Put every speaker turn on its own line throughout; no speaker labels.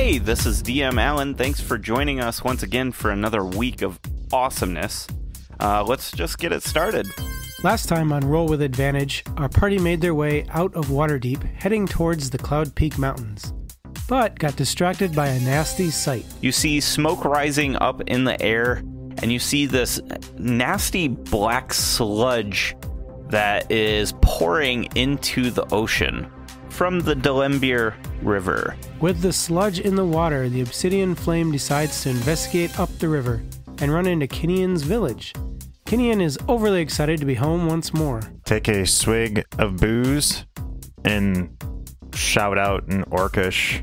Hey, this is DM Alan. Thanks for joining us once again for another week of awesomeness. Let's just get it started.
Last time on Roll with Advantage, our party made their way out of Waterdeep, heading towards the Cloud Peak Mountains, but got distracted by a nasty sight.
You see smoke rising up in the air, and you see this nasty black sludge that is pouring into the ocean from the Delembier River.
With the sludge in the water, the Obsidian Flame decides to investigate up the river and run into Kinian's village. Kinian is overly excited to be home once more.
Take a swig of booze and shout out in Orcish,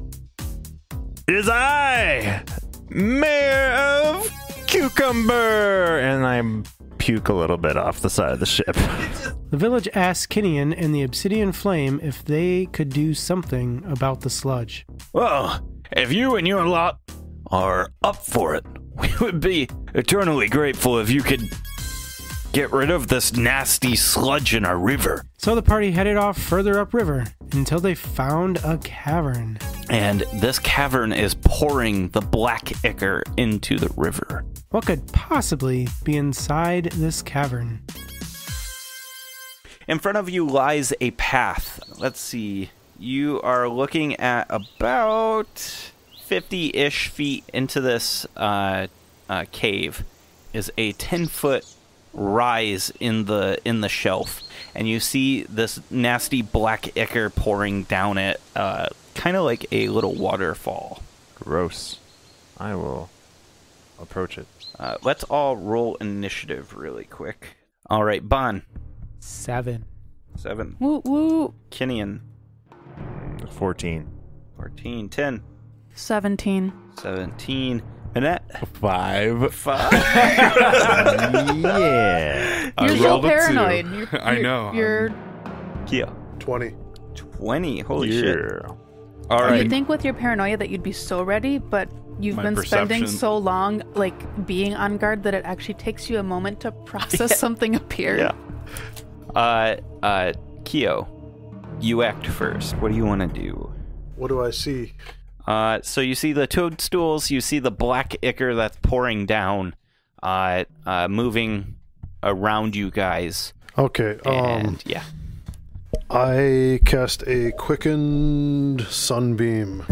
"It is I, Mayor of Cucumber!" And I puke a little bit off the side of the ship.
The village asks Kinian and the Obsidian Flame if they could do something about the sludge.
Well, if you and your lot are up for it, we would be eternally grateful if you could get rid of this nasty sludge in our river.
So the party headed off further upriver until they found a cavern.
And this cavern is pouring the black ichor into the river.
What could possibly be inside this cavern?
In front of you lies a path. Let's see. You are looking at about 50-ish feet into this cave is a 10-foot rise in the shelf, and you see this nasty black ichor pouring down it, kind of like a little waterfall.
Gross. I will approach it.
Let's all roll initiative really quick. All right, Bon.
7.
7.
Woo woo.
Kinian.
14.
14. 10.
17.
17. Annette.
5.
5.
Yeah.
You're so paranoid.
I know.
You're.
Kia.
20.
20. Holy shit. All
You'd
right.
think with your paranoia that you'd be so ready, but you've
My
been spending
perception.
so long, like, being on guard that it actually takes you a moment to process something appeared.
Yeah. Keo, you act first. What do you want to do?
What do I see?
So you see the toadstools, you see the black ichor that's pouring down, moving around you guys.
Okay.
And yeah.
I cast a quickened sunbeam.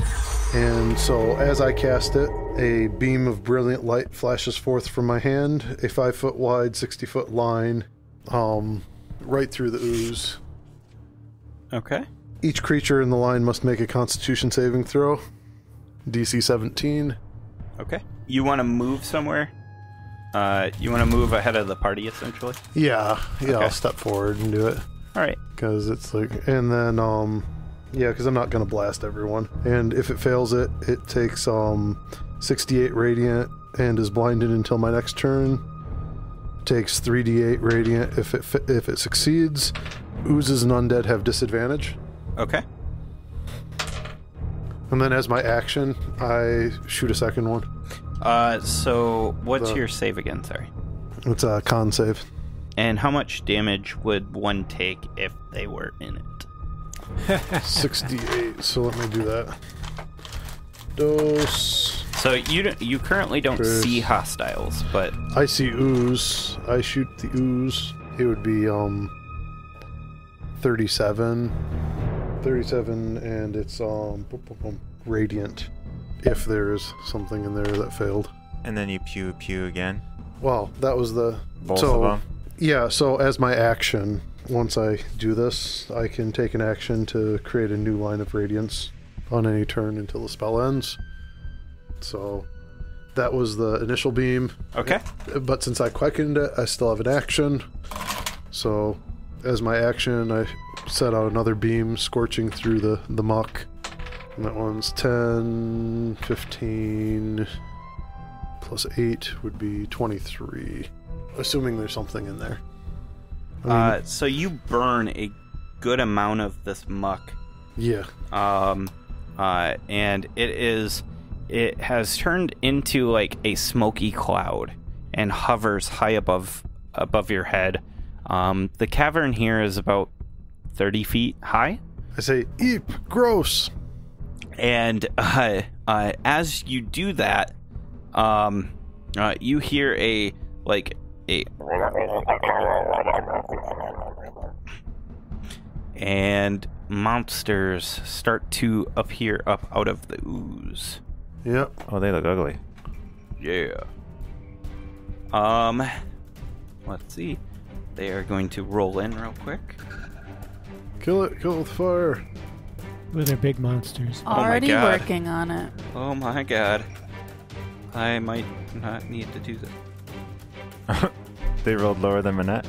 And so as I cast it, a beam of brilliant light flashes forth from my hand, a 5-foot wide, 60-foot line, right through the ooze.
Okay.
Each creature in the line must make a Constitution saving throw. DC 17.
Okay. You want to move somewhere? You want to move ahead of the party, essentially?
Yeah,
Okay.
I'll step forward and do it.
All right.
Because it's like, and then, yeah, because I'm not going to blast everyone. And if it fails it takes 68 radiant and is blinded until my next turn. Takes 3d8 radiant if it succeeds. Oozes and undead have disadvantage.
Okay.
And then as my action, I shoot a second one.
So what's your save again? Sorry.
It's a con save.
And how much damage would one take if they were in it?
68, so let me do that. Dose.
So you currently don't see hostiles, but
I see ooze. I shoot the ooze. It would be 37. 37, and it's radiant if there's something in there that failed.
And then you pew again.
Well, that was the
Both of them.
Yeah, so as my action, once I do this, I can take an action to create a new line of radiance on any turn until the spell ends. So that was the initial beam.
okay.
But since I quickened it, I still have an action. So as my action, I set out another beam scorching through the muck. And that one's 10, 15, plus 8 would be 23. Assuming there's something in there. I mean,
So you burn a good amount of this muck.
yeah.
And it has turned into like a smoky cloud and hovers high above your head. The cavern here is about 30 feet high.
I say, eep, gross.
And As you do that, you hear a and monsters start to appear up out of the ooze.
Yep.
Oh, they look ugly.
Yeah. Let's see. They are going to roll in real quick.
Kill it with fire.
With their big monsters.
my
Already
God.
working on it.
Oh my god. I might not need to do that.
They rolled lower than Manette.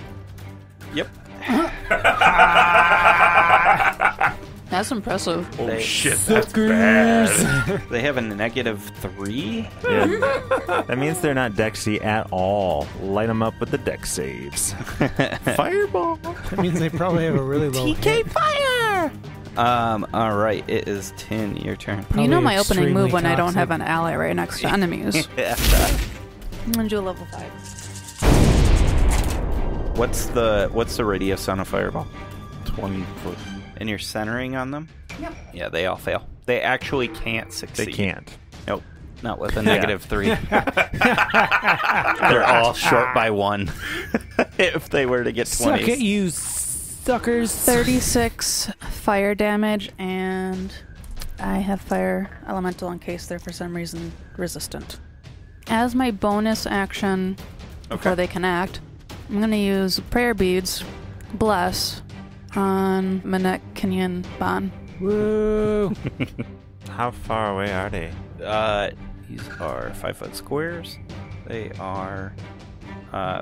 Yep.
That's impressive.
Oh
shit,
Suckers!
They have a -3.
Yeah. That means they're not Dexy at all. Light them up with the Dex saves. Fireball.
That means they probably have a really low hit.
fire! Alright, it is Tin, your turn.
You know
Probably
my opening move
extremely
when I don't
toxic.
have an ally right next to enemies.
Yeah.
I'm gonna do a level 5.
What's the radius on a fireball?
20 foot.
And you're centering on them?
Yep.
Yeah, they all fail. They actually can't succeed.
They can't.
Nope. Not with a -3. They're all short by 1. If they were to get 20.
Suck it, you suckers!
36 fire damage, and I have fire elemental in case they're for some reason resistant. As my bonus action before they can act, I'm going to use prayer beads, bless, on Manette Kenyan Ban.
Woo!
How far away are they?
These are 5-foot squares. They are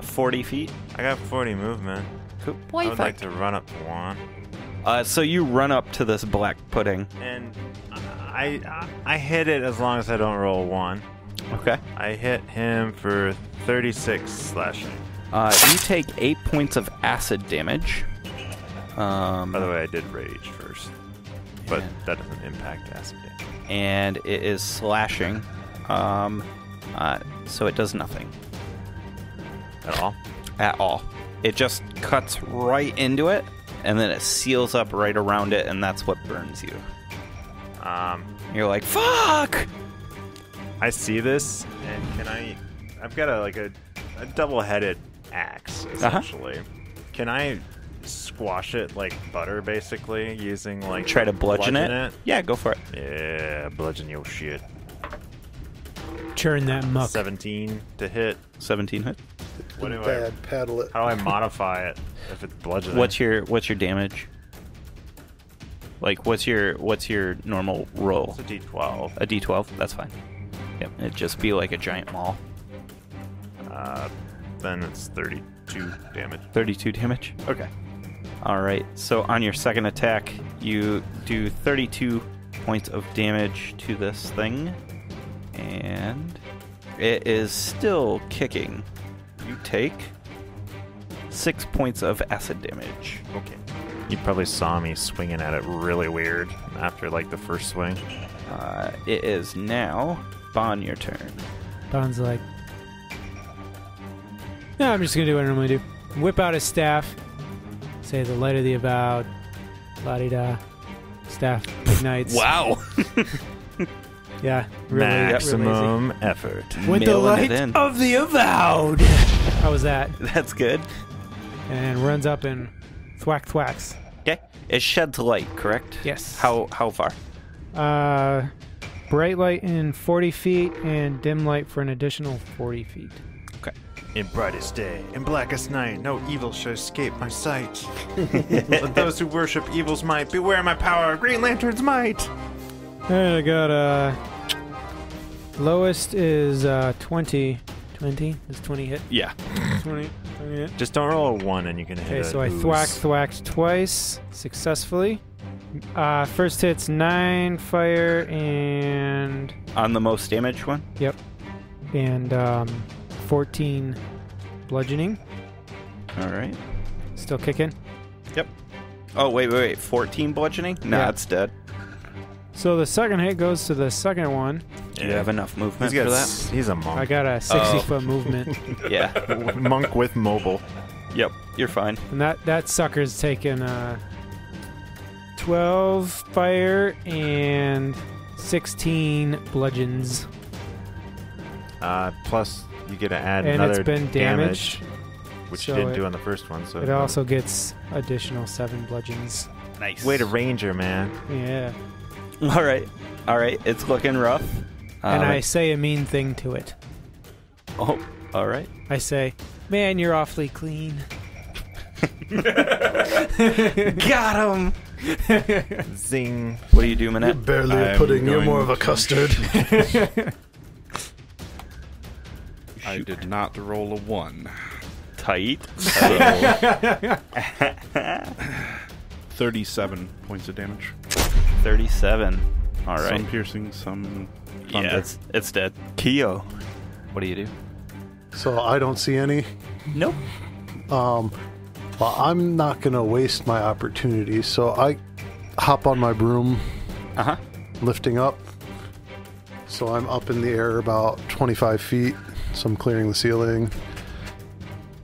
40 feet.
I got 40 movement.
Cool.
I would like to run up to one.
So you run up to this black pudding.
And I hit it as long as I don't roll 1.
Okay.
I hit him for 36 slashing.
You take 8 points of acid damage.
By the way, I did rage first. But
Yeah.
that doesn't impact acid damage.
And it is slashing. So it does nothing
At all?
at all. It just cuts right into it, and then it seals up right around it, and that's what burns you. You're like, fuck!
I see this, and I've got a double-headed axe, essentially. Can I squash it like butter, basically, using like...
Try to bludgeon it? Yeah, go for it.
Yeah, bludgeon your shit.
Churn that muck.
17 to hit.
17 hit.
What do
Bad. Paddle it.
How do I modify it if it's bludgeoning?
What's your damage? Like, what's your normal roll?
It's a D12.
A D12? That's fine. Yep, it'd just be like a giant maul.
Then it's 32 damage.
32 damage? Okay. Alright, so on your second attack, you do 32 points of damage to this thing. And it is still kicking. You take 6 points of acid damage.
Okay. You probably saw me swinging at it really weird after like the first swing.
It is now Bon, your turn.
Bon's like, no, I'm just gonna do what I normally do. Whip out his staff. Say the light of the avowed. La-di-da. Staff ignites.
Wow!
Yeah, really,
Maximum effort.
With the
Mailing
light
it in.
of the avowed. How was that?
That's good.
And runs up and thwacks.
Okay. It sheds light, correct?
Yes.
How far?
Bright light in 40 feet and dim light for an additional 40 feet.
Okay.
In brightest day, in blackest night, no evil shall escape my sight. Let those who worship evil's might beware my power, Green Lantern's might.
And I got lowest is 20. 20? Does 20 hit?
Yeah.
20 hit.
Just don't roll a 1 and you can hit
Okay,
it.
so I thwacked twice successfully. First hit's 9 fire and
On the most damage one?
yep, and 14 bludgeoning.
All right.
Still kicking.
Yep. Oh, wait. 14 bludgeoning? Nah,
Yeah.
it's dead.
So the second hit goes to the second one.
Do you have enough movement
He's
for
got
that?
He's a
I
monk.
got a 60-foot movement,
Yeah.
Monk with mobile.
Yep. You're fine.
and that sucker's taken 12 fire and 16 bludgeons.
Plus, you get to add
And
another
it's been damaged,
which
so
you didn't
it-
do on the first one. So
It also gets additional 7 bludgeons.
Nice.
way to ranger, man.
Yeah.
All right. It's looking rough.
And I say a mean thing to it.
Oh, all right.
I say, man, you're awfully clean.
Got him.
Zing.
What do you do, Manette?
You're barely a pudding. You're more of a custard.
I did not roll a 1.
Tight.
37 points of damage.
37. All right.
Some piercing, some thunder.
Yeah, it's dead. Keo, what do you do?
So I don't see any.
Nope.
Well, I'm not going to waste my opportunity. So I hop on my broom,
Uh-huh.
lifting up. So I'm up in the air about 25 feet. So I'm clearing the ceiling.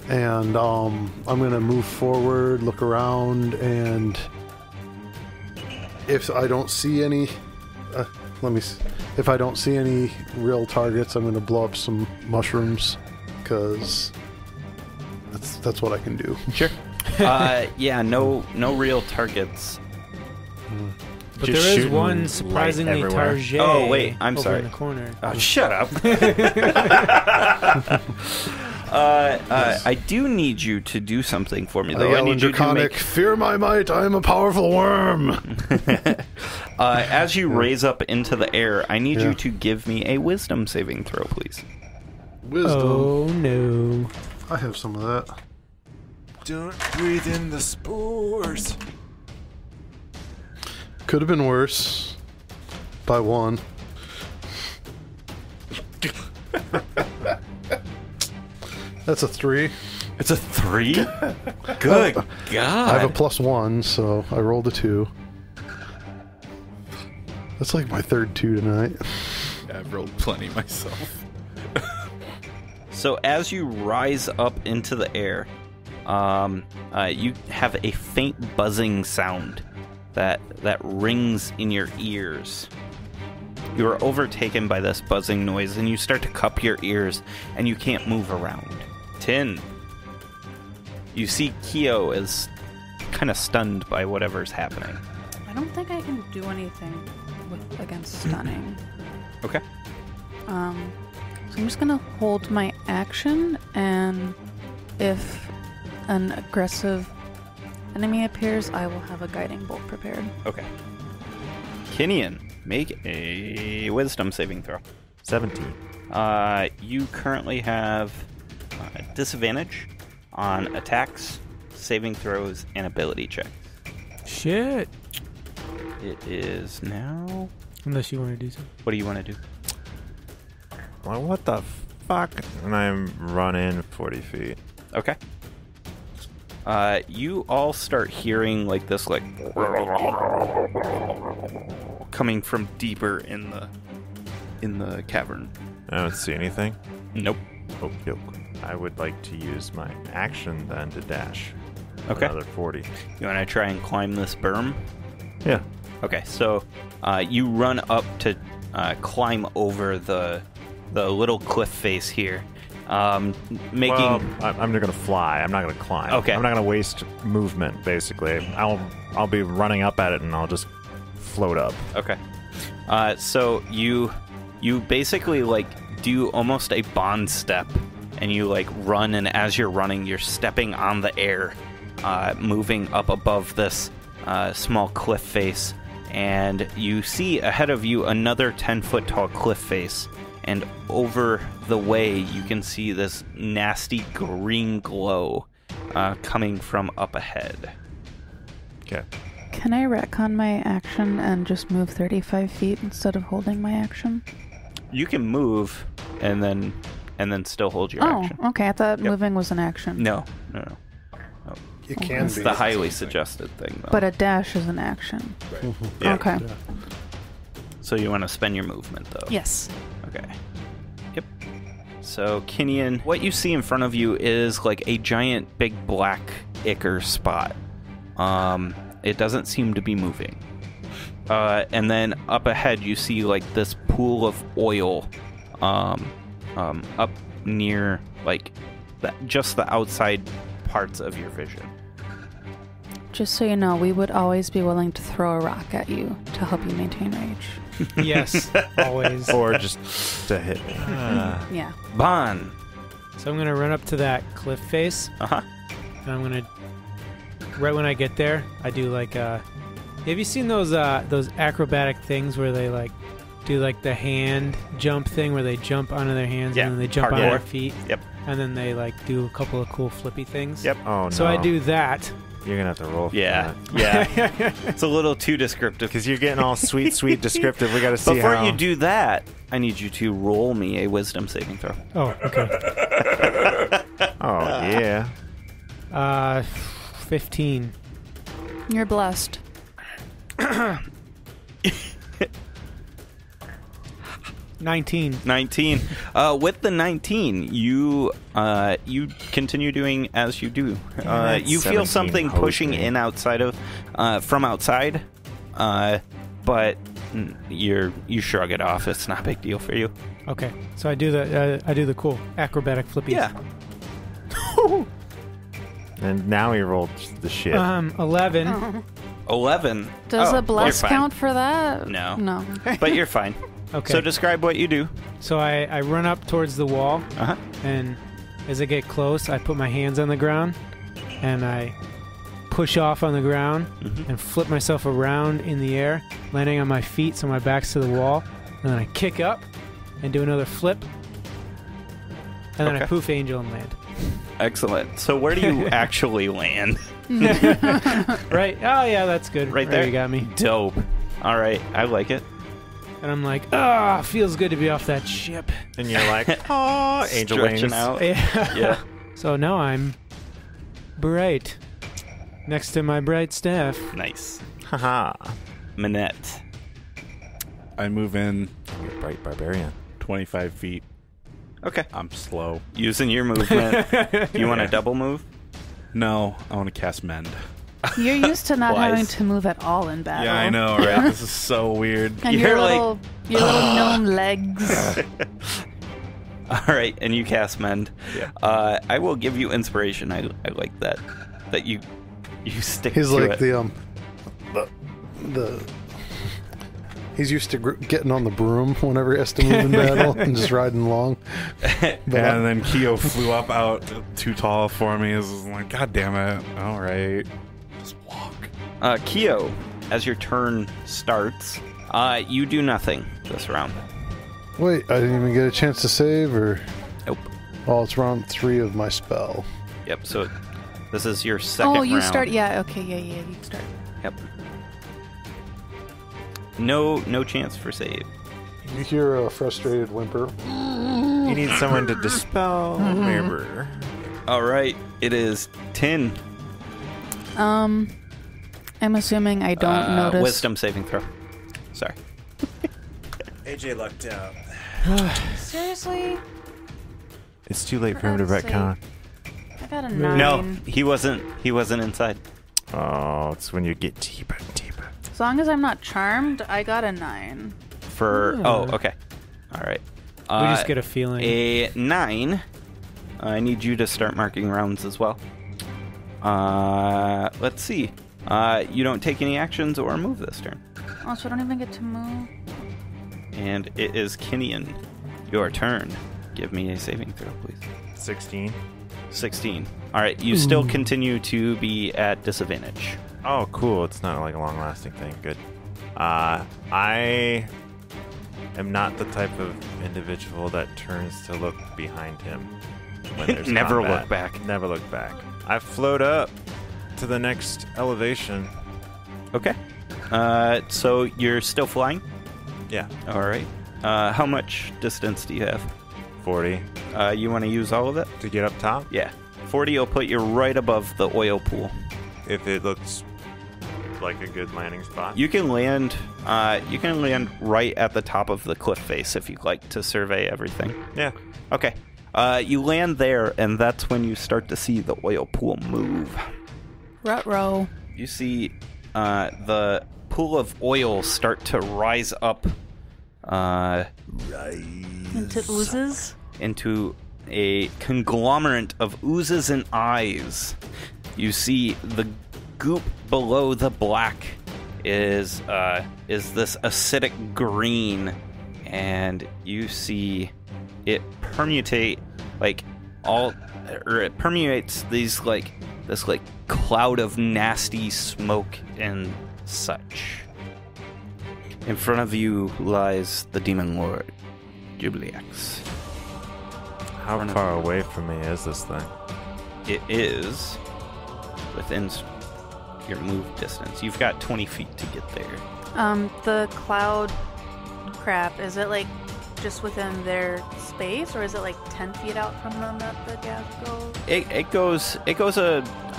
And I'm going to move forward, look around, and if I don't see any... If I don't see any real targets, I'm going to blow up some mushrooms, because that's what I can do.
Sure. Yeah, no real targets.
But
Just
there is
shooting
one
light
surprisingly
everywhere.
Target
Oh, wait, I'm
over
sorry.
in the corner.
Oh, shut up. I do need you to do something for me,
I
though. I
yell in
need you to
Draconic,
make...
fear my might, I am a powerful worm!
As you raise up into the air, I need
Yeah.
you to give me a wisdom saving throw, please.
Wisdom.
Oh, no.
I have some of that.
Don't breathe in the spores.
Could have been worse. By 1. That's a 3.
It's a 3? Good God.
I have a +1, so I rolled a 2. That's like my third 2 tonight.
Yeah, I've rolled plenty myself.
So as you rise up into the air, you have a faint buzzing sound that rings in your ears. You are overtaken by this buzzing noise, and you start to cup your ears, and you can't move around. 10. You see Keo is kind of stunned by whatever's happening.
I don't think I can do anything against stunning.
Okay.
So I'm just gonna hold my action, and if an aggressive enemy appears, I will have a guiding bolt prepared.
Okay. Kinian, make a wisdom saving throw.
17.
You currently have disadvantage on attacks, saving throws, and ability checks.
Shit.
It is now...
Unless you want to do something.
What do you want to do?
Well, what the fuck? And I'm running 40 feet.
Okay. You all start hearing like this, like coming from deeper in the cavern.
I don't see anything.
Nope.
Oh, yep. I would like to use my action then to dash.
Okay.
Another 40.
You want to try and climb this berm?
Yeah.
Okay, so you run up to climb over the little cliff face here, making.
Well, I'm just gonna fly. I'm not gonna climb.
Okay.
I'm not gonna waste movement. Basically, I'll be running up at it and I'll just float up.
Okay. So you basically like do almost a bond step, and you like run, and as you're running, you're stepping on the air, moving up above this small cliff face, and you see ahead of you another 10-foot tall cliff face, and over the way you can see this nasty green glow coming from up ahead.
Okay.
Can I retcon my action and just move 35 feet instead of holding my action?
You can move and then still hold your action.
Okay. I thought moving was an action.
No.
You can
It's
be.
the highly suggested thing, though.
But a dash is an action.
Yeah.
Okay.
So you want to spend your movement, though?
Yes.
Okay. Yep. So, Kinian, what you see in front of you is like a giant big black ichor spot. It doesn't seem to be moving. And then up ahead, you see like this pool of oil, up near like just the outside parts of your vision.
Just so you know, we would always be willing to throw a rock at you to help you maintain rage.
Yes, always.
Or just to hit me.
Yeah.
Bon.
So I'm going to run up to that cliff face.
Uh-huh.
And I'm going to... Right when I get there, I do like... have you seen those acrobatic things where they like do like the hand jump thing where they jump onto their hands and then they jump on their feet?
Yep.
And then they like do a couple of cool flippy things?
Yep.
Oh, no.
So I do that.
You're going to have to roll for
Yeah.
that.
Yeah. It's a little too descriptive.
Because you're getting all sweet descriptive. We got to see
Before
how...
you do that, I need you to roll me a wisdom saving throw.
Oh, okay.
Oh, yeah.
15.
You're blessed.
19.
19. With the 19, you continue doing as you do. You feel
17
something
hosed
pushing
me.
in outside of from outside, but you shrug it off. It's not a big deal for you.
Okay. So I do the cool acrobatic flippies.
Yeah.
And now he rolled the shit.
11.
11.
Does
Oh,
a bless
you're fine.
count for that?
No.
No.
But you're fine.
Okay.
So describe what you do.
So I run up towards the wall,
Uh-huh.
and as I get close, I put my hands on the ground, and I push off on the ground
Mhm.
and flip myself around in the air, landing on my feet so my back's to the wall, and then I kick up and do another flip, and then I
Okay.
poof angel and land.
Excellent. So where do you actually land?
Right? Oh, yeah, that's good.
Right there?
You got me.
Dope. All right. I like it.
And I'm like, feels good to be off that ship.
And you're like, oh, angel
Stretching
wings.
out.
Yeah.
Yeah.
So now I'm bright. Next to my bright staff.
Nice.
Haha.
Manette.
I move in
You're a bright barbarian.
25 feet.
Okay.
I'm slow.
Using your movement. You want to double move?
No, I want to cast Mend.
You're used to not
Wise.
having to move at all in battle.
Yeah, I know, right? This is so weird.
And
You're
your
like-
little gnome legs.
All right, and you cast Mend.
Yeah.
I will give you inspiration. I like that. That you stick
He's
to
like
it.
the he's used to getting on the broom whenever he has to move in battle and just riding along. But
And then Keo flew up out too tall for me. I was like, God damn it. All right. Just walk.
Keo, as your turn starts, you do nothing this round.
wait, I didn't even get a chance to save, or
Nope.
oh, it's round 3 of my spell.
Yep. So this is your second round.
Oh, you start. Yeah. Okay. Yeah. You start.
Yep. No chance for save.
You hear a frustrated whimper.
You need someone to dispel mirror.
All right. It is 10.
I'm assuming I don't notice.
Wisdom saving throw. Sorry.
AJ lucked out.
Seriously?
It's too late for him to
God's sake.
retcon.
I got a 9.
No, he wasn't inside.
Oh, it's when you get deeper and deeper.
As long as I'm not charmed, I got a 9.
Okay. All right.
We just get a feeling.
A 9. I need you to start marking rounds as well. Let's see. You don't take any actions or move this turn.
Oh, so I don't even get to move.
And it is Kinian. Your turn. Give me a saving throw, please.
16.
16. All right. You still continue to be at disadvantage.
Oh, cool. It's not like a long-lasting thing. Good. I am not the type of individual that turns to look behind him when there's
Never
combat.
look back.
Never look back. I float up to the next elevation.
Okay. So you're still flying?
Yeah,
All right. How much distance do you have?
40
You want to use all of it?
to get up top.
Yeah. 40 will put you right above the oil pool.
If it looks like a good landing spot.
You can land right at the top of the cliff face if you'd like to survey everything.
Yeah.
Okay. You land there, and that's when you start to see the oil pool move.
Ruh-roh.
You see the pool of oil start to rise up.
Into oozes?
Into a conglomerate of oozes and eyes. You see the goop below the black is this acidic green, and you see it permutate it permeates this cloud of nasty smoke and such. In front of you lies the Demon Lord, Jubilex.
How far away from me is this thing?
It is within your move distance. You've got 20 feet to get there.
The cloud crap, is it like just within their space, or is it like 10 feet out from them that the gas goes?
It goes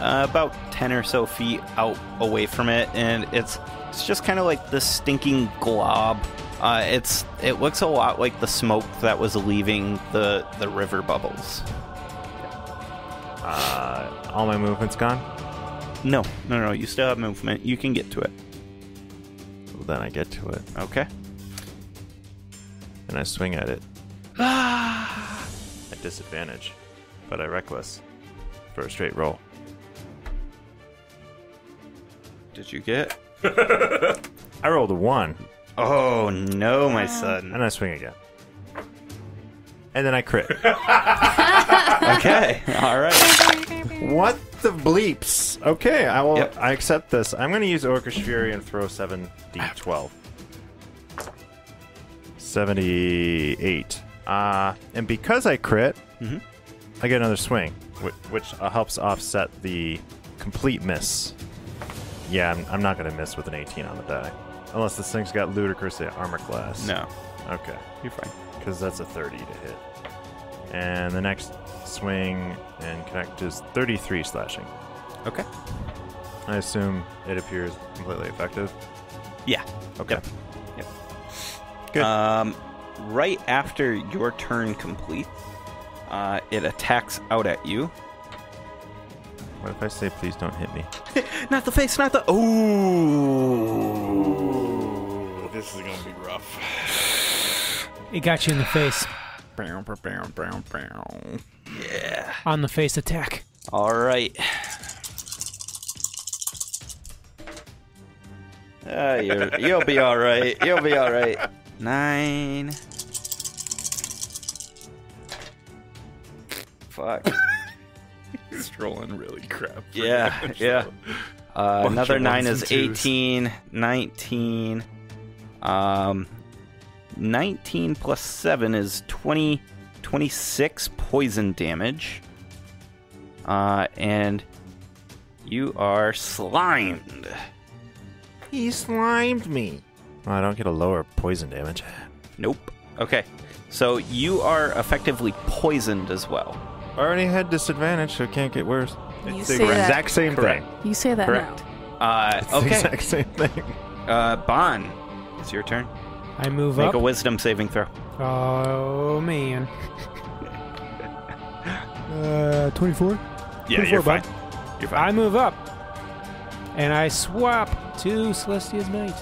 about 10 or so feet out away from it, and it's just kind of like this stinking glob. It looks a lot like the smoke that was leaving the river bubbles.
All my movement's gone?
No. You still have movement. You can get to it.
Well, then I get to it.
Okay.
And I swing at it. At disadvantage. But I reckless. For a straight roll.
Did you get?
I rolled a 1.
Oh, no, my son.
And I swing again. And then I crit.
Okay, all right.
What the bleeps? Okay, I will.
Yep.
I accept this. I'm going to use Orcish Fury and throw 7d12. 78. And because I crit, I get another swing, which helps offset the complete miss. Yeah, I'm not going to miss with an 18 on the die. Unless this thing's got ludicrous armor class.
No.
Okay.
You're fine.
Because that's a 30 to hit. And the next swing and connect is 33 slashing.
Okay.
I assume it appears completely effective.
Yeah.
Okay.
Yep.
Good.
Right after your turn complete, it attacks out at you.
What if I say, please don't hit me?
Not the face, not the... Ooh.
This is gonna be rough.
It got you in the face.
Yeah.
On the face attack.
All right. You'll be all right. You'll be all right. 9. Fuck.
He's rolling really crap.
Yeah, yeah. Another 9 is 18, 19. 19 plus 7 is 26 poison damage. And you are slimed.
He slimed me. Oh, I don't get a lower poison damage.
Nope. Okay. So you are effectively poisoned as well.
I already had disadvantage, so it can't get worse.
You
It's
say
the
that.
exact same
Correct.
thing.
You say that
Correct.
now.
It's the
Okay.
exact same thing.
Bon, it's your turn.
I move
Make
up.
a wisdom saving throw.
Oh, man. 24?
Yeah, you're fine.
bud.
You're
I
fine.
move up. And I swap to Celestia's Might.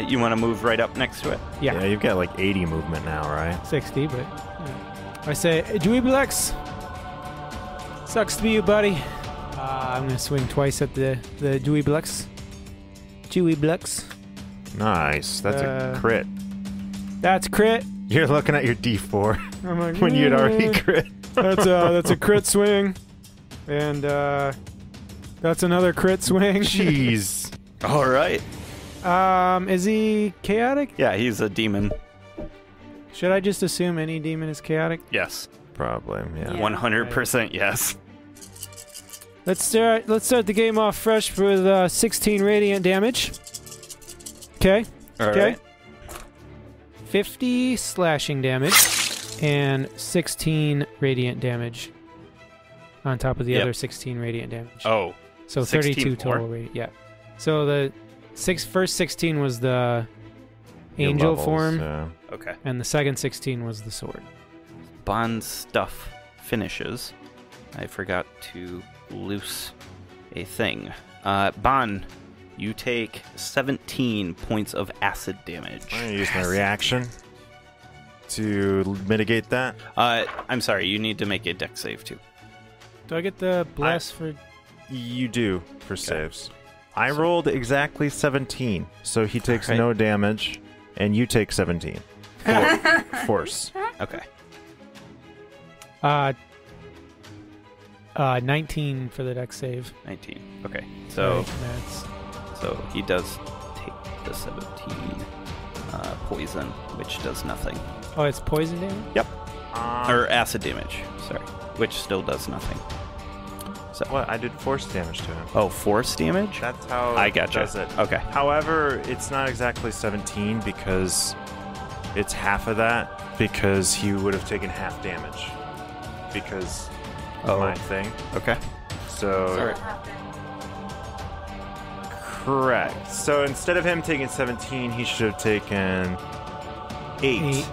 You want to move right up next to it?
Yeah,
You've got like 80 movement now, right?
60, but... yeah. I say, Dweeblex. Sucks to be you, buddy. I'm going to swing twice at the Dweeblex. Dweeblex.
Nice. That's a crit.
That's crit.
You're looking at your D4
I'm like,
when you'd already crit.
That's a crit swing. And that's another crit swing.
Jeez.
All right.
Is he chaotic?
Yeah, he's a demon.
Should I just assume any demon is chaotic?
Yes.
Probably, yeah.
Yeah.
100% yes.
Let's start the game off fresh with 16 radiant damage. Okay.
All
Okay.
right.
50 slashing damage and 16 radiant damage on top of the
Yep.
other 16 radiant damage.
Oh.
so
16
32 total
more?
radiant. Yeah. So the first 16 was the angel
Levels,
form,
yeah.
Okay.
and the second 16 was the sword.
Bond's stuff finishes. I forgot to loose a thing. Bond, You take 17 points of acid damage.
I'm going to use my reaction to mitigate that.
I'm sorry, you need to make a dex save too.
Do I get the bless for...
You do for saves. I rolled exactly 17, so he takes
Alright.
no damage, and you take 17. Force.
Okay.
19 for the dex save.
19. Okay. So
That's...
so he does take the 17 poison, which does nothing.
Oh, it's poison damage?
Yep. Or acid damage, sorry. Which still does nothing. So
What? I did force damage to him.
Oh, force damage?
That's how
I
it
gotcha.
does it.
Okay.
However, it's not exactly 17 because it's half of that because he would have taken half damage because of my thing.
Okay.
So
Sorry.
correct. So instead of him taking 17, he should have taken 8.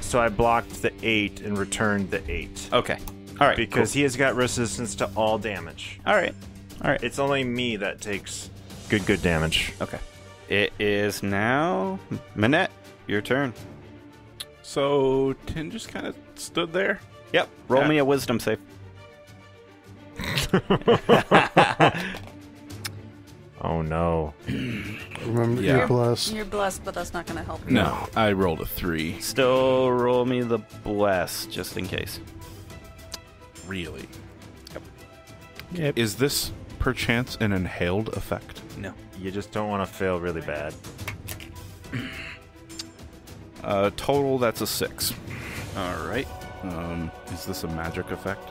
So I blocked the 8 and returned the 8.
Okay. All right.
Because he has got resistance to all damage.
All right. All right.
It's only me that takes good damage.
Okay. It is now Manette. Your turn.
So Tin just kind of stood there.
Yep. Roll
Yeah.
me a wisdom save.
Oh no.
Remember,
Yeah.
you're blessed.
You're blessed, but that's not going to help you.
No, I rolled a 3.
Still roll me the bless just in case.
Really?
Yep.
Is this perchance an inhaled effect?
No.
You just don't want to fail really bad.
Total, that's a 6.
All right.
Is this a magic effect?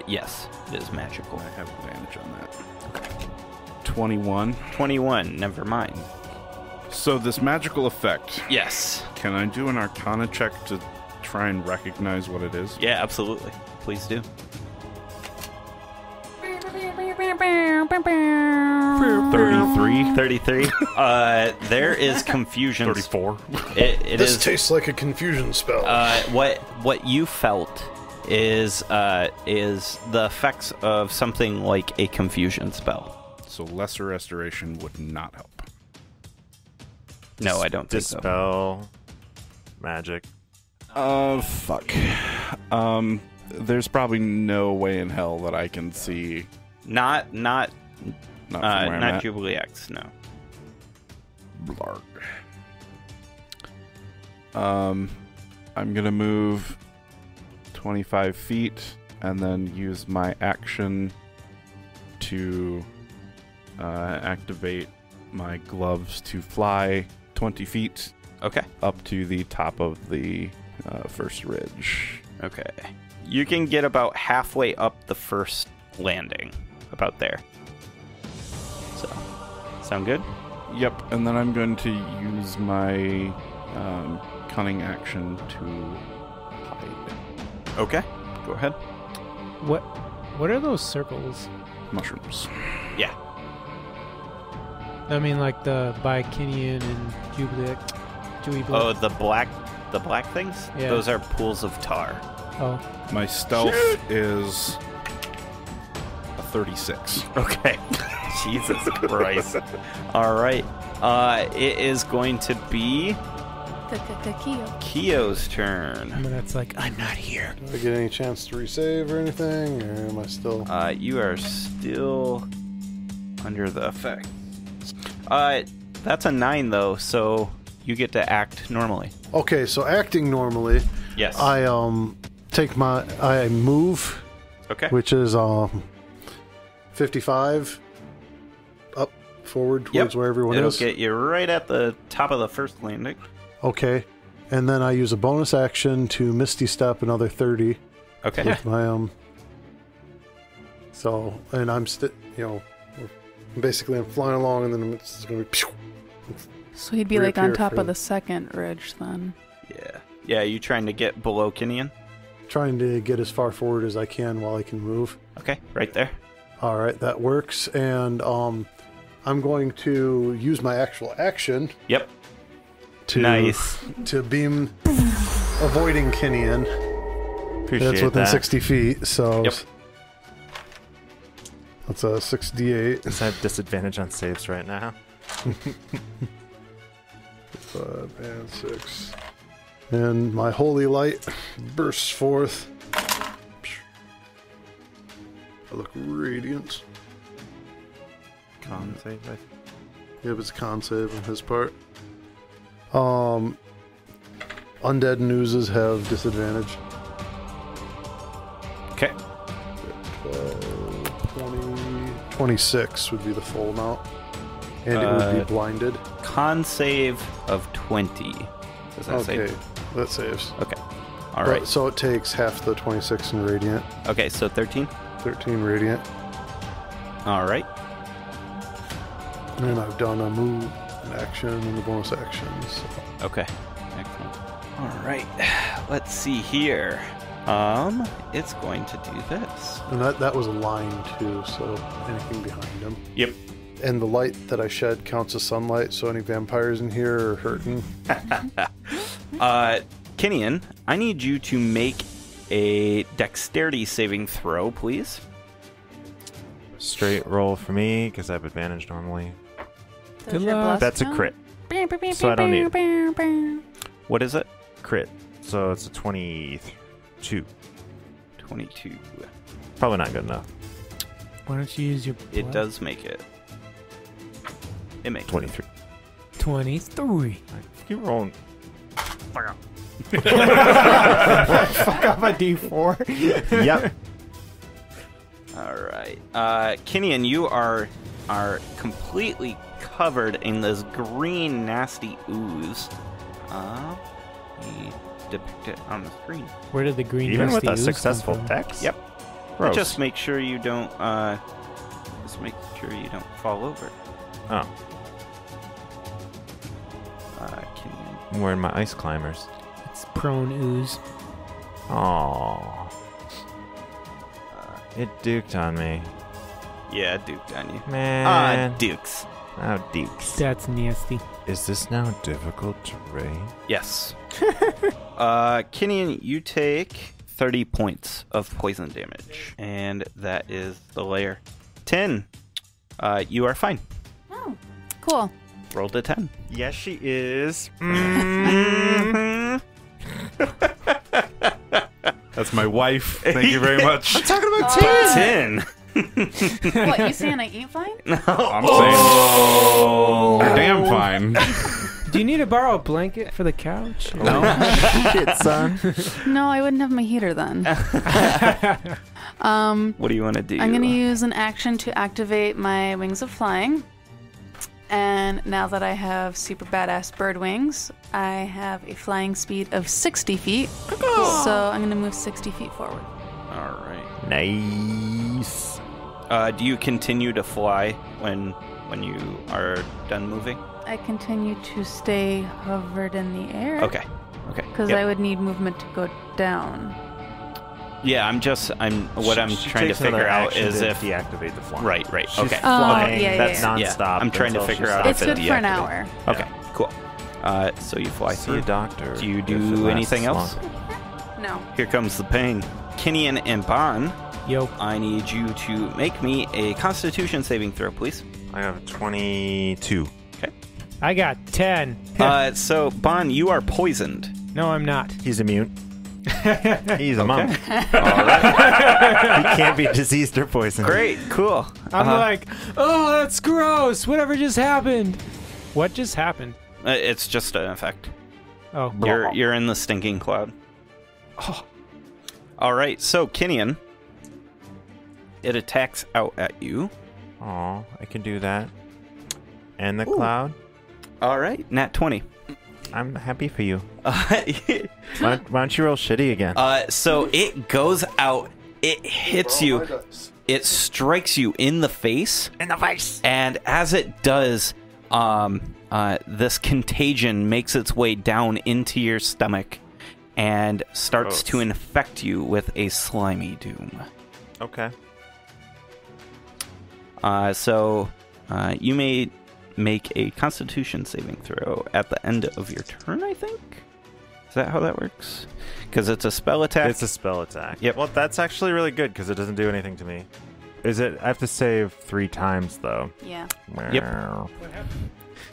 Yes, it is magical.
I have advantage on that. 21.
21. Never mind.
So this magical effect,
Yes.
can I do an Arcana check to try and recognize what it is?
Yeah, absolutely. Please do.
33.
33. There is confusion.
34.
It
This
is.
tastes like a confusion spell.
What you felt is the effects of something like a confusion spell.
So lesser restoration would not help.
No, I don't think so.
Dispel magic.
Fuck. There's probably no way in hell that I can see.
Not
Not from where I'm
not
at.
Jubilee X. No.
Blarg. I'm gonna move 25 feet and then use my action to activate my gloves to fly 20 feet
Okay.
up to the top of the first ridge.
Okay. You can get about halfway up the first landing. About there. So, sound good?
Yep, and then I'm going to use my cunning action to hide.
Okay. Go ahead.
What are those circles?
Mushrooms.
Yeah.
I mean, like the Bikinian and Jubilee.
Oh, the black things?
Yeah.
Those are pools of tar.
Oh.
My stealth is a 36.
Okay. Jesus Christ. All right. It is going to be Kyo's turn.
I mean, that's like, I'm not here.
Do I get any chance to resave or anything, or am I still...
You are still under the effect. That's a 9 though, so you get to act normally.
Okay, so acting normally,
Yes.
I I move,
Okay.
which is 55 up forward towards where everyone
It'll
is.
get you right at the top of the first landing.
Okay, and then I use a bonus action to Misty Step another 30
Okay.
with my So, and I'm basically I'm flying along, and then it's going to be.
So he'd be like on
Reappear
top
for-
of the second ridge then.
Yeah. Yeah, you trying to get below Kinian?
Trying to get as far forward as I can while I can move.
Okay, right there.
All right, that works, and I'm going to use my actual action
Yep.
to
Nice.
to beam, avoiding Kinian.
Appreciate
That's within
that.
60 feet. So
Yep.
That's a 6d8.
Does I have disadvantage on saves right now?
5 and 6. And my holy light bursts forth. I look radiant.
Con save.
Yep, it's a con save on his part. Undead Newses have disadvantage.
Okay.
12, 20, 26 would be the full amount. And it would be blinded.
Con save of 20. Does that
Okay,
save?
that saves.
Okay. All right.
So it takes half the 26 in Radiant.
Okay, so 13.
13 Radiant.
All right.
And I've done a move, an action, and the bonus actions. So.
Okay. Excellent. All right. Let's see here. It's going to do this.
And that was a line too, so anything behind him.
Yep.
And the light that I shed counts as sunlight, so any vampires in here are hurting.
Kinian, I need you to make a dexterity saving throw, please.
Straight roll for me, because I have advantage normally.
Good luck.
That's a crit. So I don't need
it.
What is it?
Crit. So it's a 22.
22.
Probably not good enough.
Why don't you use your...
It does make it. It makes
23.
23.
Keep rolling.
Fuck off a D4.
Yep.
All right. Kinian, you are completely covered in this green, nasty ooze. We depict it on the screen.
Where did the green
Even with
nasty
a
ooze
successful
come from?
dex?
Yep.
Gross.
Just make sure you don't. Just make sure you don't fall over.
Oh,
Kinian.
I'm wearing my ice climbers.
It's prone ooze.
Aww. It duked on me.
Yeah, duked on you.
Man.
Dukes.
Oh, dukes.
That's nasty.
Is this now difficult terrain?
Yes. Kinian, you take 30 points of poison damage, and that is the layer. 10. You are fine.
Oh, cool.
Rolled a 10.
Yes, she is.
That's my wife. Thank you very much.
Talking about
10.
What, you saying I ain't fine?
I'm saying you're damn fine.
Do you need to borrow a blanket for the couch?
No.
Shit, son.
No, I wouldn't have my heater then.
What do you want to do?
I'm going to use an action to activate my Wings of Flying. And now that I have super badass bird wings, I have a flying speed of 60 feet. So I'm going to move 60 feet forward.
All right.
Nice.
Do you continue to fly when you are done moving?
I continue to stay hovered in the air.
Okay.
Because I would need movement to go down.
Yeah, I'm trying to figure out is if
deactivate the fly.
Right.
She's
Okay.
flying.
yeah,
That's
yeah.
nonstop.
Yeah, I'm trying to
until
figure
she
out
stops
It's
if
good
it
for an
deactivates.
hour.
Okay. Cool. So you fly
See
through.
a doctor.
Do you
if
do
it lasts
anything else?
longer.
No.
Here comes the pain. Kinian and Bon,
Yo.
I need you to make me a Constitution saving throw, please.
I have 22.
I got 10.
So Bon, you are poisoned.
No, I'm not.
He's immune. He's a monk.
All right.
He can't be diseased or poisoned.
Great. Cool.
I'm like, oh, that's gross. Whatever just happened. What just happened?
It's just an effect.
Oh,
You're in the stinking cloud.
Oh.
All right. So Kinian, it attacks out at you.
Aw, I can do that. And the cloud.
All right. Nat 20.
I'm happy for you. Why don't you roll shitty again?
So it goes out. It hits you. It strikes you in the face.
In the face.
And as it does, this contagion makes its way down into your stomach and starts to infect you with a slimy doom.
Okay.
So you may make a Constitution saving throw at the end of your turn, I think? Is that how that works? Because it's a spell attack.
It's a spell attack.
Yep.
Well, that's actually really good because it doesn't do anything to me. Is it? I have to save 3 times though.
Yeah.
Yep.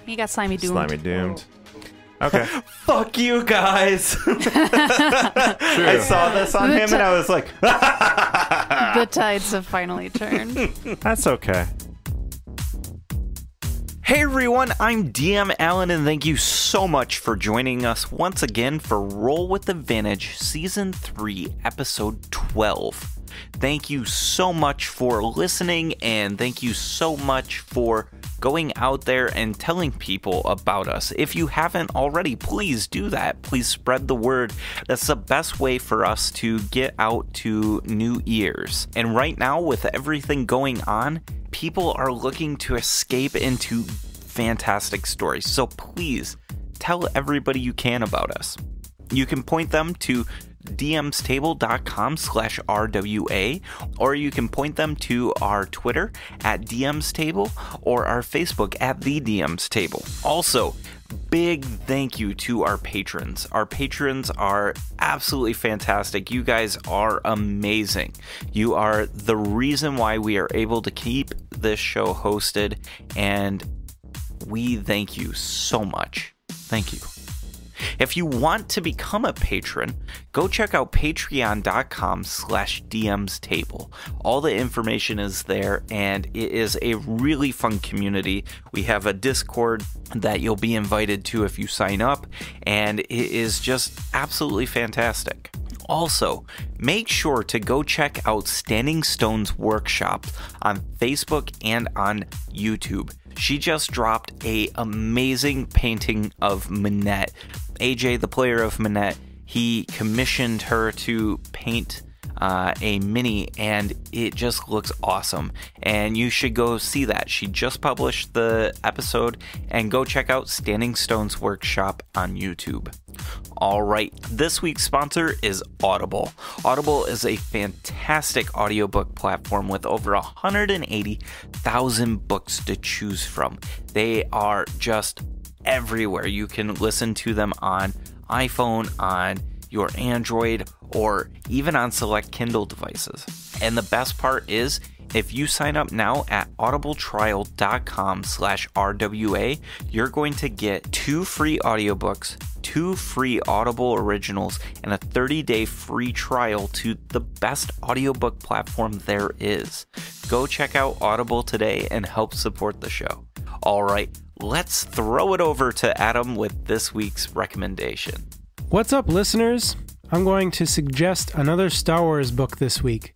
He got slimy doomed.
Slimy doomed. Okay.
Fuck you guys. I saw this on him and I was like,
The tides have finally turned.
That's okay.
Hey everyone, I'm DM Alan and thank you so much for joining us once again for Roll with Advantage Season 3, Episode 12. Thank you so much for listening and thank you so much for going out there and telling people about us. If you haven't already, please do that. Please spread the word. That's the best way for us to get out to new ears. And right now, with everything going on, people are looking to escape into fantastic stories. So please tell everybody you can about us. You can point them to dmstable.com/RWA, or you can point them to our Twitter at DMsTable or our Facebook at The DMs Table. Also, big thank you to our patrons. Our patrons are absolutely fantastic. You guys are amazing. You are the reason why we are able to keep this show hosted, and we thank you so much. Thank you. If you want to become a patron, go check out patreon.com/DMsTable. All the information is there, and it is a really fun community. We have a Discord that you'll be invited to if you sign up, and it is just absolutely fantastic. Also, make sure to go check out Standing Stone's workshop on Facebook and on YouTube. She just dropped an amazing painting of Minette. AJ, the player of Minette, he commissioned her to paint a mini, and it just looks awesome. And you should go see that. She just published the episode, and go check out Standing Stone's workshop on YouTube. All right, this week's sponsor is Audible. Audible is a fantastic audiobook platform with over 180,000 books to choose from. They are just everywhere. You can listen to them on iPhone, on your Android, or even on select Kindle devices. And the best part is, if you sign up now at audibletrial.com/RWA, you're going to get 2 free audiobooks, 2 free Audible originals, and a 30-day free trial to the best audiobook platform there is. Go check out Audible today and help support the show. All right, let's throw it over to Adam with this week's recommendation.
What's up, listeners? I'm going to suggest another Star Wars book this week.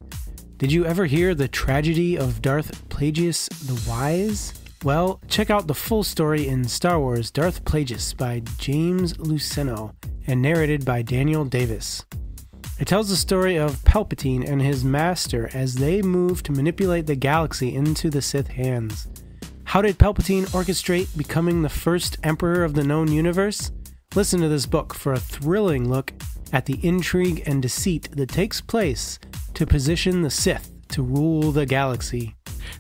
Did you ever hear the tragedy of Darth Plagueis the Wise? Well, check out the full story in Star Wars Darth Plagueis by James Luceno and narrated by Daniel Davis. It tells the story of Palpatine and his master as they move to manipulate the galaxy into the Sith hands. How did Palpatine orchestrate becoming the first Emperor of the known universe? Listen to this book for a thrilling look at the intrigue and deceit that takes place to position the Sith to rule the galaxy.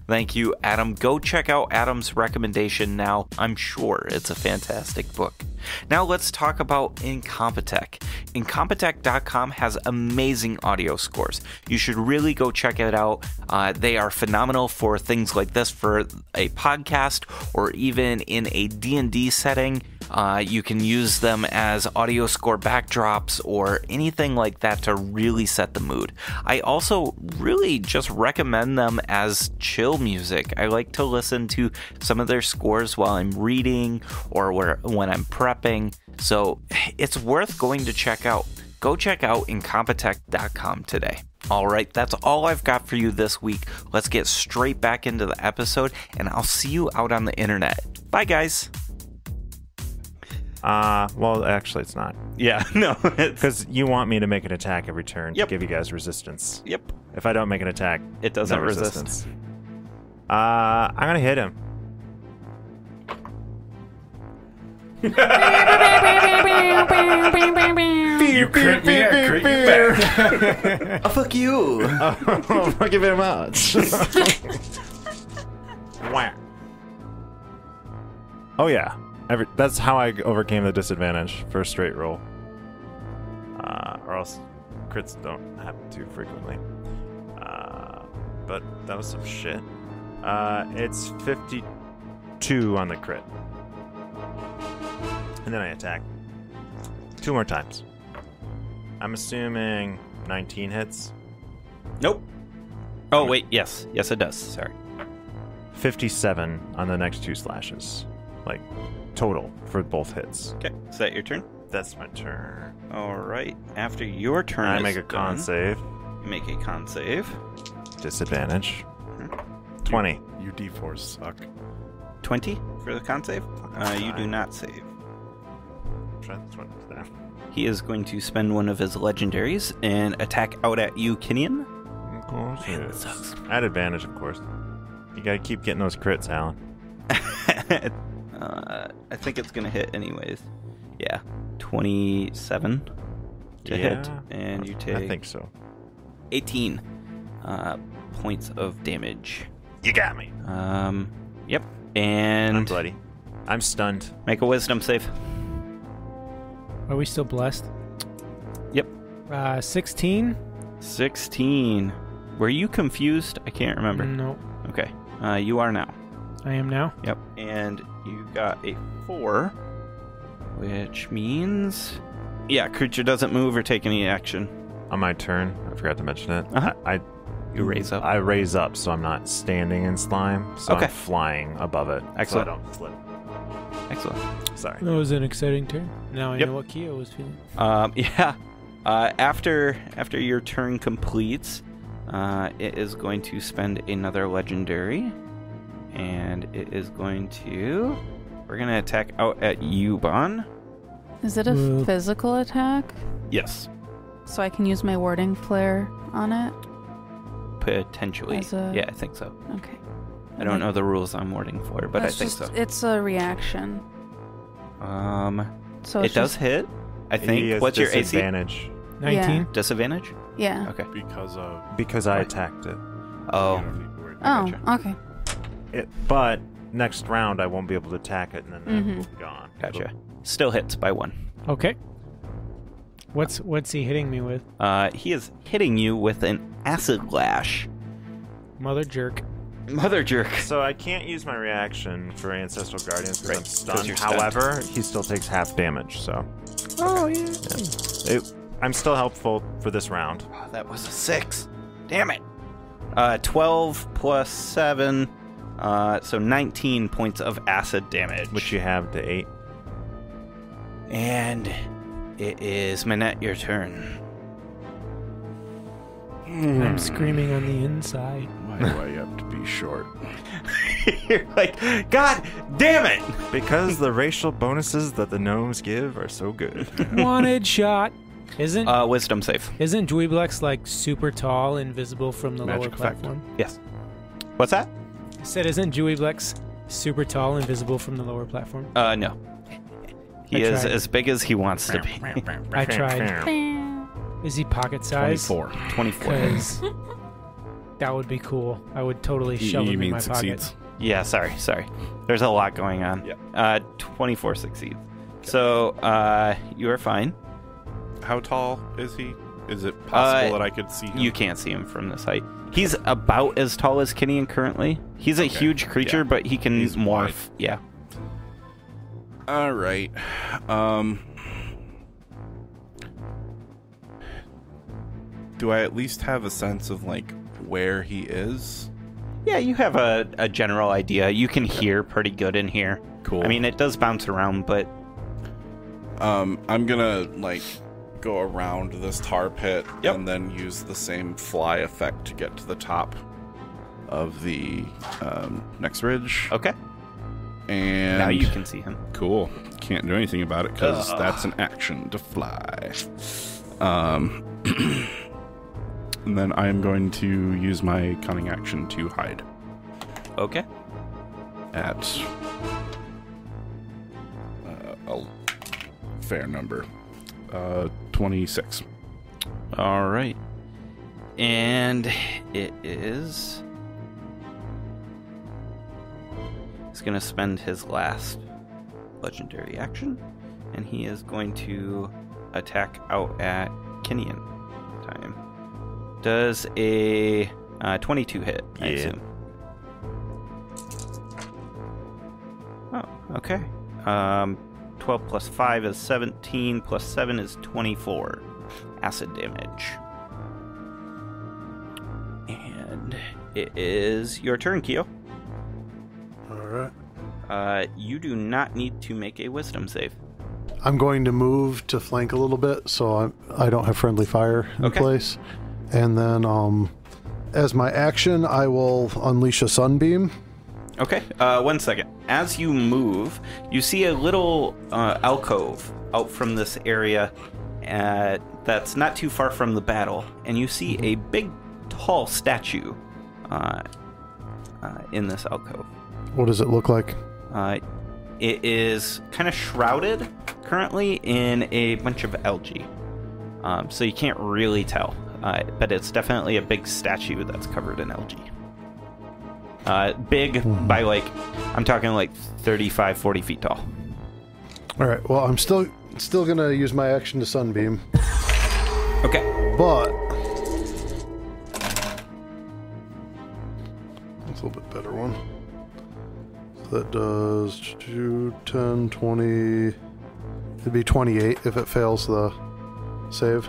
Thank you, Adam. Go check out Adam's recommendation now. I'm sure it's a fantastic book. Now let's talk about Incompetech. Incompetech.com has amazing audio scores. You should really go check it out. They are phenomenal for things like this, for a podcast or even in a D&D setting. You can use them as audio score backdrops or anything like that to really set the mood. I also really just recommend them as chill music. I like to listen to some of their scores while I'm reading or when I'm prepping. So it's worth going to check out. Go check out Incompetech.com today. All right, that's all I've got for you this week. Let's get straight back into the episode, and I'll see you out on the internet. Bye, guys.
Well, actually, it's not.
Yeah, no.
Because you want me to make an attack every turn
Yep.
to give you guys resistance.
Yep.
If I don't make an attack,
It doesn't
no
resist.
resistance. I'm going to hit him.
You crit me, I crit you back.
Oh, fuck you.
Oh, thank you very much. Wah. Oh, yeah. That's how I overcame the disadvantage for a straight roll. Or else crits don't happen too frequently. but that was some shit. It's 52 on the crit. And then I attack 2 more times. I'm assuming 19 hits.
Nope. Oh, wait. Yes. Yes, it does. Sorry.
57 on the next 2 slashes. Like, total for both hits.
Okay. Is that your turn?
That's my turn.
All right. After your turn
I
is
make a con
done,
save.
you make a con save.
Disadvantage. 20.
You D4s suck.
20 for the con save. You do not save.
Try this one.
He is going to spend one of his legendaries and attack out at you, Kinian.
Of course.
Man, that sucks.
At advantage, of course. You gotta keep getting those crits, Alan.
I think it's going to hit anyways. Yeah. 27 to hit. And you take
I think so.
18 points of damage.
You got me.
Yep. And
I'm bloody. I'm stunned.
make a wisdom save.
Are we still blessed?
Yep.
16?
16. Were you confused? I can't remember.
No.
Okay. You are now.
I am now.
Yep. And you got a 4, which means... Yeah, creature doesn't move or take any action.
On my turn, I forgot to mention it.
Uh-huh. You raise up.
I raise up, so I'm not standing in slime. So
Okay.
I'm flying above it.
Excellent.
So I don't flip.
Excellent.
Sorry.
That was an exciting turn. Now I
Yep.
know what Keo was feeling.
Yeah. After your turn completes, it is going to spend another legendary, and it is going to... We're going to attack out at you, Bon.
Is it a
Well-
physical attack?
Yes.
So I can use my warding flare on it?
Potentially.
As a-
Yeah, I think so.
Okay.
I don't know the rules on warding for, but I think so.
It's a reaction. So
It
it's
does
just,
hit, I
He
think.
has
What's your AC?
disadvantage
19?
Disadvantage?
Yeah.
Okay.
Because of...
because I attacked it.
Oh.
You don't need to worry.
Oh,
Gotcha.
okay.
But next round, I won't be able to attack it, and then that
Mhm.
will be gone.
Gotcha. Still hits by 1.
Okay. What's he hitting me with?
He is hitting you with an acid lash.
Mother jerk.
Mother jerk.
So I can't use my reaction for Ancestral Guardians because
Right,
I'm
'cause
stunned.
you're stunned.
However, he still takes half damage, so
Oh, yeah.
I'm still helpful for this round.
Oh, that was a 6. Damn it. 12 plus 7, so 19 points of acid damage.
Which you have to 8.
And it is Manette, your turn.
I'm screaming on the inside.
Why do I have to be short?
You're like, God damn it!
Because the racial bonuses that the gnomes give are so good.
Wanted shot. Isn't
Wisdom save.
Dweeblex like super tall, invisible from the
Magic
lower
effect.
platform?
Yes. What's that?
I said, isn't Dweeblex super tall, invisible from the lower platform?
No. He
I
is
tried.
as big as he wants to be.
I tried. Is he pocket size?
24.
24.
Because that would be cool. I would totally shove
You
him in
mean
my
succeeds?
pocket.
Yeah, sorry. There's a lot going on.
Yeah.
24 succeeds. So, you are fine.
How tall is he? Is it possible that I could see him?
You can't see him from this height. He's about as tall as Kinian currently. He's a huge creature,
yeah.
but he can
He's
morph.
wide.
Yeah.
All right. Do I at least have a sense of like where he is?
Yeah, you have a general idea. You can hear pretty good in here.
Cool.
I mean, it does bounce around, but
I'm gonna like go around this tar pit and then use the same fly effect to get to the top of the next ridge.
okay.
And
Now you can see him.
Cool. Can't do anything about it because that's an action to fly. And then I am going to use my cunning action to hide
Okay.
at a fair number. 26.
All right. And it is... He's going to spend his last legendary action, and he is going to attack out at Kinian time. Does a 22 hit, I
Yeah.
assume. Oh, okay. 12 plus 5 is 17, plus 7 is 24 acid damage. And it is your turn, Kyo.
All right.
You do not need to make a wisdom save.
I'm going to move to flank a little bit, so I don't have friendly fire in
Okay.
place. And then, as my action, I will unleash a sunbeam.
Okay, 1 second. As you move, you see a little alcove out from this area that's not too far from the battle, and you see a big, tall statue in this alcove.
What does it look like?
It is kind of shrouded currently in a bunch of algae, so you can't really tell, but it's definitely a big statue that's covered in algae. Big by I'm talking 35, 40 feet tall.
All right. Well, I'm still gonna use my action to sunbeam,
Okay.
but that's a little bit better one. So that does 10, 20. It'd be 28 if it fails the save.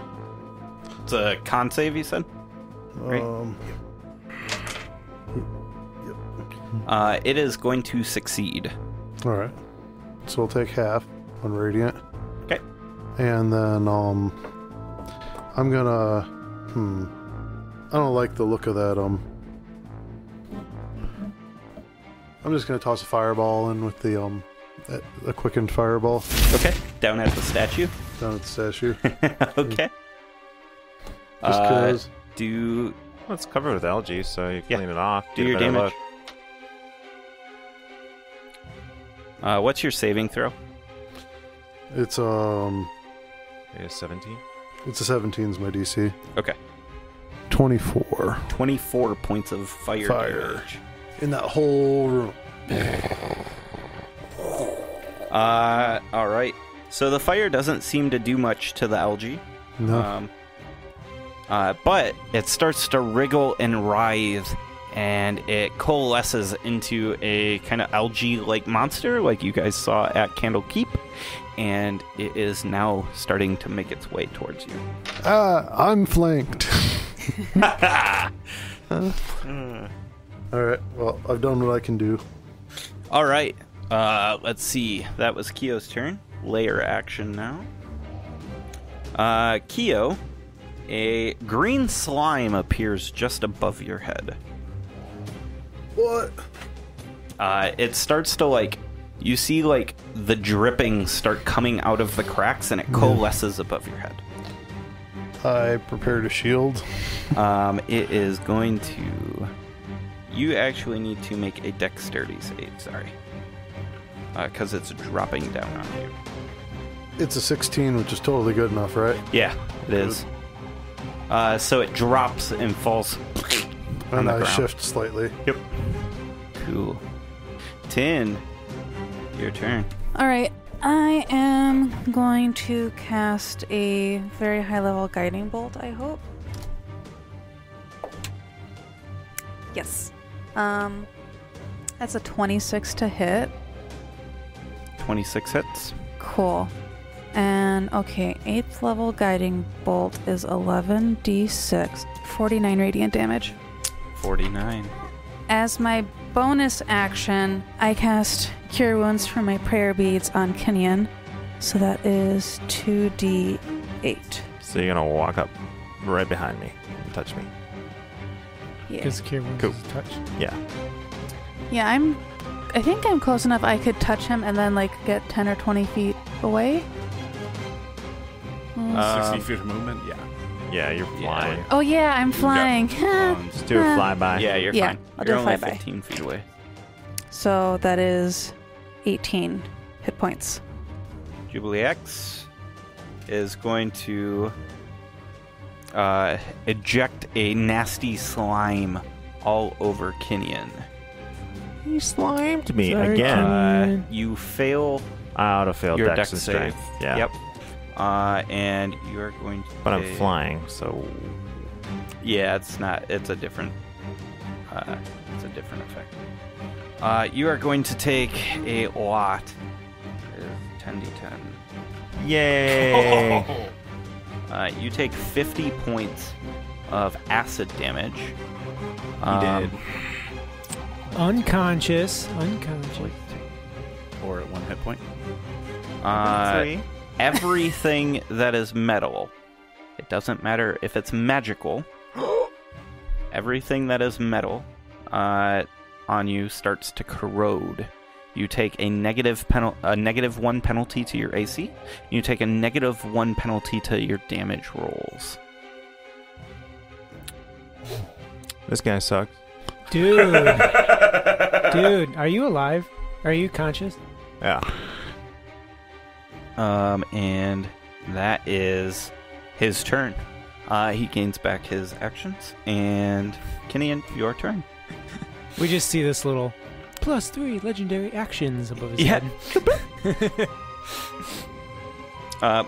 It's a con save, you said? Right. It is going to succeed.
All right. So we'll take half on radiant.
Okay.
And then I'm gonna I don't like the look of that I'm just gonna toss a fireball in with the a quickened fireball
Okay. Down at the statue.
down at the statue.
Okay.
Just cause
Do
Well, it's covered with algae, so you clean it off.
do
get a
your
better
damage.
look.
What's your saving throw?
it's
Okay, 17.
it's a 17's my DC.
Okay.
24.
24 points of fire damage.
In that whole room.
All right. So the fire doesn't seem to do much to the algae.
No.
But it starts to wriggle and writhe, and it coalesces into a kind of algae-like monster, like you guys saw at Candle Keep, and it is now starting to make its way towards you.
I'm flanked. Alright, well, I've done what I can do.
All right. Let's see. That was Kyo's turn. Layer action now. Kyo, a green slime appears just above your head.
What?
It starts to you see the dripping start coming out of the cracks, and it coalesces above your head.
I prepared a shield.
It is going to. You actually need to make a dexterity save. Sorry, because it's dropping down on you.
It's a 16, which is totally good enough, right?
Yeah, it is. So it drops and falls on
And
the
I
ground.
shift slightly.
Yep. Cool. 10. Your turn.
All right. I am going to cast a very high level guiding bolt, I hope. Yes. That's a 26 to hit.
26 hits.
Cool. And okay, 8th level guiding bolt is 11d6, 49 radiant damage.
49.
As my bonus action, I cast Cure Wounds from my prayer beads on Kenyan. So that is 2d8.
So you're gonna walk up right behind me and touch me.
Yeah.
Because Cure Wounds
Cool.
is touch.
Yeah.
Yeah, I think I'm close enough I could touch him and then get 10 or 20 feet away.
60 feet of movement? Yeah.
Yeah, you're flying.
Oh yeah, I'm flying.
Just do a flyby.
Yeah, you're
Yeah,
fine.
I'll do
You're
a
only
flyby.
15 feet away.
So that is 18 hit points.
Jubilee X is going to eject a nasty slime all over Kenyan.
You slimed me
Sorry,
again.
Kenyan.
You fail
I ought to fail
your
dex
dex
and
save.
strength. Yeah.
Yep. And you are going to.
But I'm
take-
flying, so
Yeah, it's not. It's a different It's a different effect. You are going to take a lot. 10d10.
Yay!
You take 50 points of acid damage.
He did.
Unconscious.
Or at 1 hit point.
Everything that is metal. It doesn't matter if it's magical. Everything that is metal on you starts to corrode. You take a negative 1 penalty to your AC. You take a negative 1 penalty to your damage rolls.
This guy sucks.
Dude, are you alive? Are you conscious?
Yeah.
And that is his turn. He gains back his actions. And Kinian, your turn.
We just see this little +3 legendary actions above his head.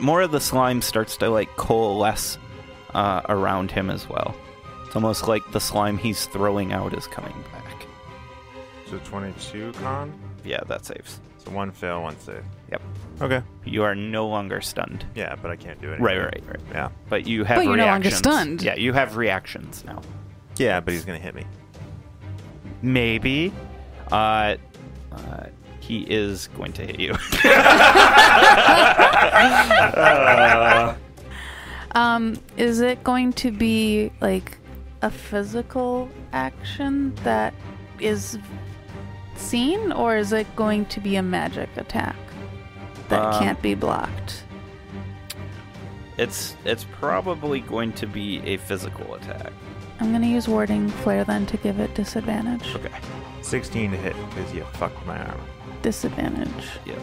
More of the slime starts to like coalesce around him as well. It's almost like the slime he's throwing out is coming back.
So 22 con?
Yeah, that saves.
So 1 fail, 1 save.
Yep.
Okay.
You are no longer stunned.
Yeah, but I can't do anything.
Right.
Yeah.
But you have
But you're no longer
reactions.
stunned.
Yeah, you have reactions now.
Yeah, but he's gonna hit me.
Maybe. He is going to hit you.
Is it going to be like a physical action that is seen, or is it going to be a magic attack that can't be blocked?
It's probably going to be a physical attack.
I'm gonna use warding flare then to give it disadvantage.
Okay.
16 to hit because you fucked my arm.
Disadvantage.
Yeah.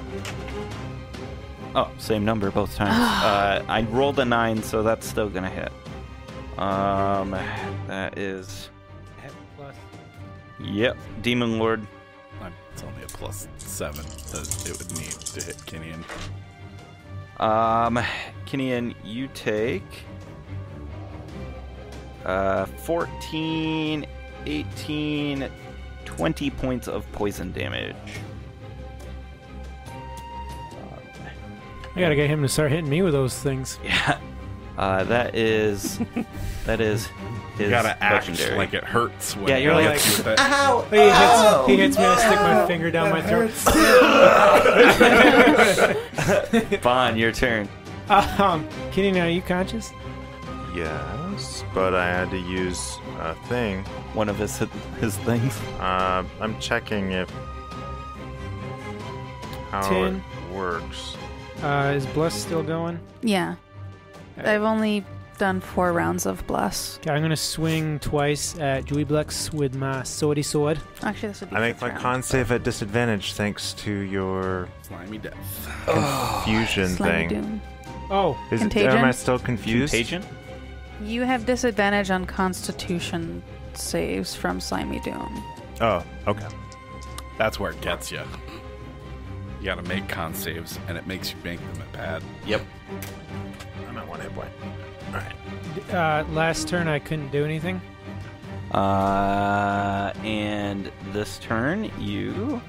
Oh, same number both times. I rolled a 9, so that's still gonna hit. That is. Yep. Demon Lord.
It's only a +7 that it would need to hit Kinian.
Kinian, you take 14, 18, 20 points of poison damage.
I gotta get him to start hitting me with those things.
Yeah. That is his
You gotta act
legendary.
like it hurts when
Yeah, you're
he
like,
hits you with it.
He hits me, I stick my finger down my throat.
Vaughn, your turn.
Kenny, are you conscious?
Yes, but I had to use a thing.
One of his things.
I'm checking if how
10.
it works.
Is Bless still going?
Yeah. I've only done 4 rounds of bless.
Okay, I'm gonna swing twice at Juiblex with my swordy sword.
Actually, this would be
I make
fifth
my
round.
con save at disadvantage thanks to your
Slimy death.
confusion
Slimy
thing.
Doom.
Oh,
Contagion?
Am I still confused?
Contagion?
You have disadvantage on Constitution saves from Slimy Doom.
Oh, okay.
That's where it gets you. You gotta make con saves, and it makes you make them at bad.
Yep.
I'm at 1 hit point. All right.
last turn I couldn't do anything.
And this turn, you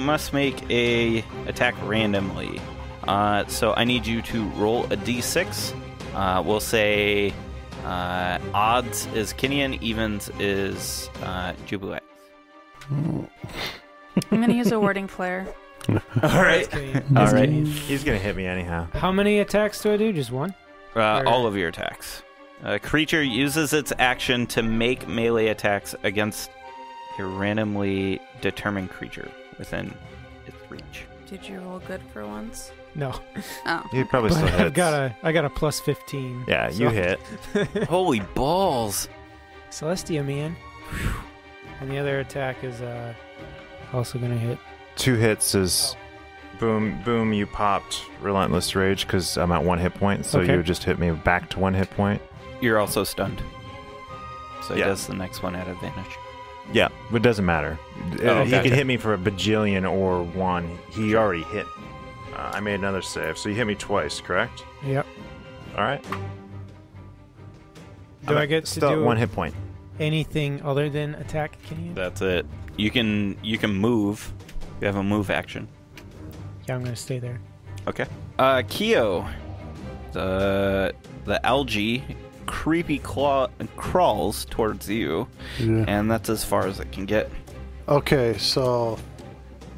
must make a attack randomly. So I need you to roll a d6. We'll say odds is Kinian, evens is Jubilee.
I'm going to use a warding flare.
All right. All right.
He's gonna hit me anyhow.
How many attacks do I do? Just one?
All of your attacks. A creature uses its action to make melee attacks against a randomly determined creature within its reach.
Did you roll good for once?
No.
Oh.
He probably
But
still hits.
I got a plus 15.
Yeah,
so-
you hit.
Holy balls!
Celestia, man. And the other attack is also gonna hit.
2 hits is boom, boom. You popped Relentless Rage because I'm at 1 hit point, so
Okay.
you would just hit me back to 1 hit point.
You're also stunned. So he
Yeah.
does the next one at advantage.
Yeah, it doesn't matter.
Oh,
He
gotcha.
could hit me for a bajillion or 1. He already hit. I made another save, so you hit me twice, correct?
Yep.
All right.
Do I get to
still
do
at 1 hit point?
anything other than attack, can you?
That's it. You can move. You have a move action.
Yeah, I'm going to stay there.
Okay. Keo. The algae creepy crawls towards you, and that's as far as it can get.
Okay, so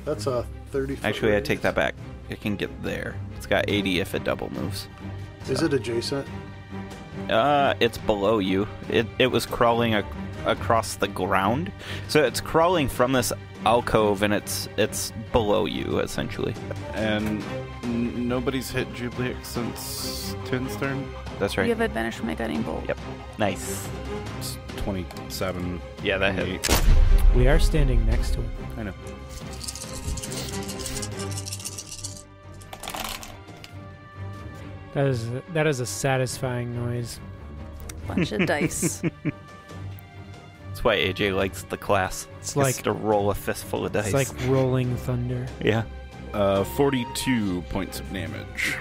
that's a 30.
Actually, I take that back. It can get there. It's got 80 if it double moves.
Is it adjacent?
It's below you. It was crawling across the ground, so it's crawling from this alcove, and it's below you essentially.
And nobody's hit Jubilex since Tin's turn?
That's
You
right.
have advantage from my guiding bolt.
Yep. Nice.
It's 27.
Yeah, that hit.
We are standing next to him.
I know.
That is a satisfying noise.
Bunch of dice.
That's why AJ likes the class.
It's
Gets
like
to roll a fistful of dice.
it's like rolling thunder.
Yeah.
42 points of damage.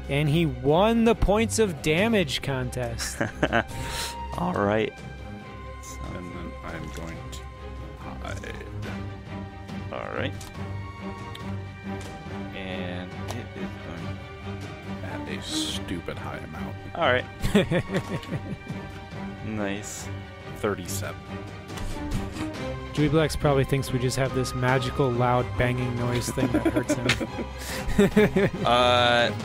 And he won the points of damage contest.
All right.
And then I'm going to hide.
All right. And it is going.
At a stupid high amount.
All right. Nice.
37.
Jubilex probably thinks we just have this magical, loud, banging noise thing that hurts him.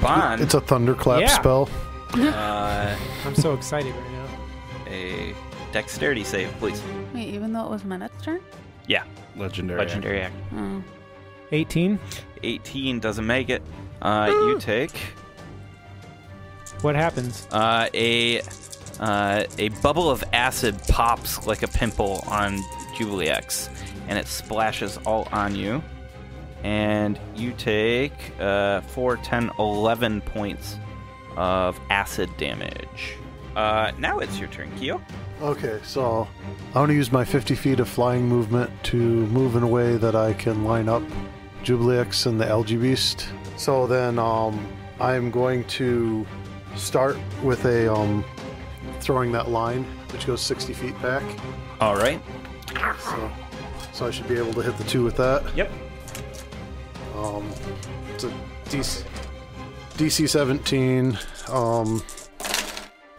Bond.
It's a thunderclap
Yeah.
spell.
I'm so excited right now.
A dexterity save, please.
Wait, even though it was Minette's turn?
Yeah.
Legendary.
Legendary act.
Oh.
18?
18 doesn't make it. You take
What happens?
a bubble of acid pops like a pimple on Jubilex, and it splashes all on you. And you take 4, 10, 11 points of acid damage. Now it's your turn, Keo.
Okay, so I want to use my 50 feet of flying movement to move in a way that I can line up Jubilex and the algae beast. So then I'm going to start with a throwing that line, which goes 60 feet back.
All right.
So I should be able to hit the 2 with that.
Yep.
It's a DC 17.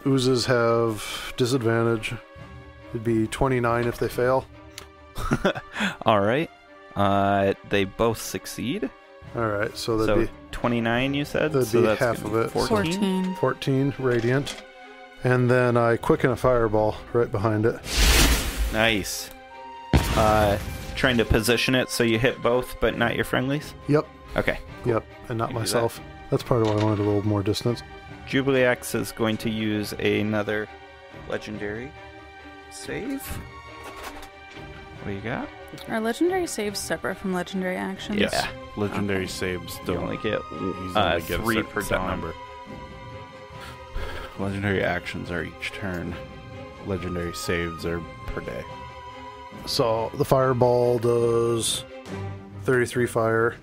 Oozes have disadvantage. It'd be 29 if they fail.
All right. They both succeed.
All right, so
So
that'd
29, you said?
that'd
So
be
that's
half
gonna
of
be
it.
14?
be 14 radiant. And then I quicken a fireball right behind it.
Nice. Trying to position it so you hit both, but not your friendlies?
Yep,
Okay.
yep, and not
You do
myself. That's part of why I wanted a little more distance.
Jubilex is going to use another legendary save. What do you got?
Are legendary saves separate from legendary actions?
Yes.
Yeah.
Legendary saves
You
don't.
only get
He's only get
3
a
per
set
dawn.
number. Legendary actions are each turn. Legendary saves are per day.
So the fireball does 33 fire.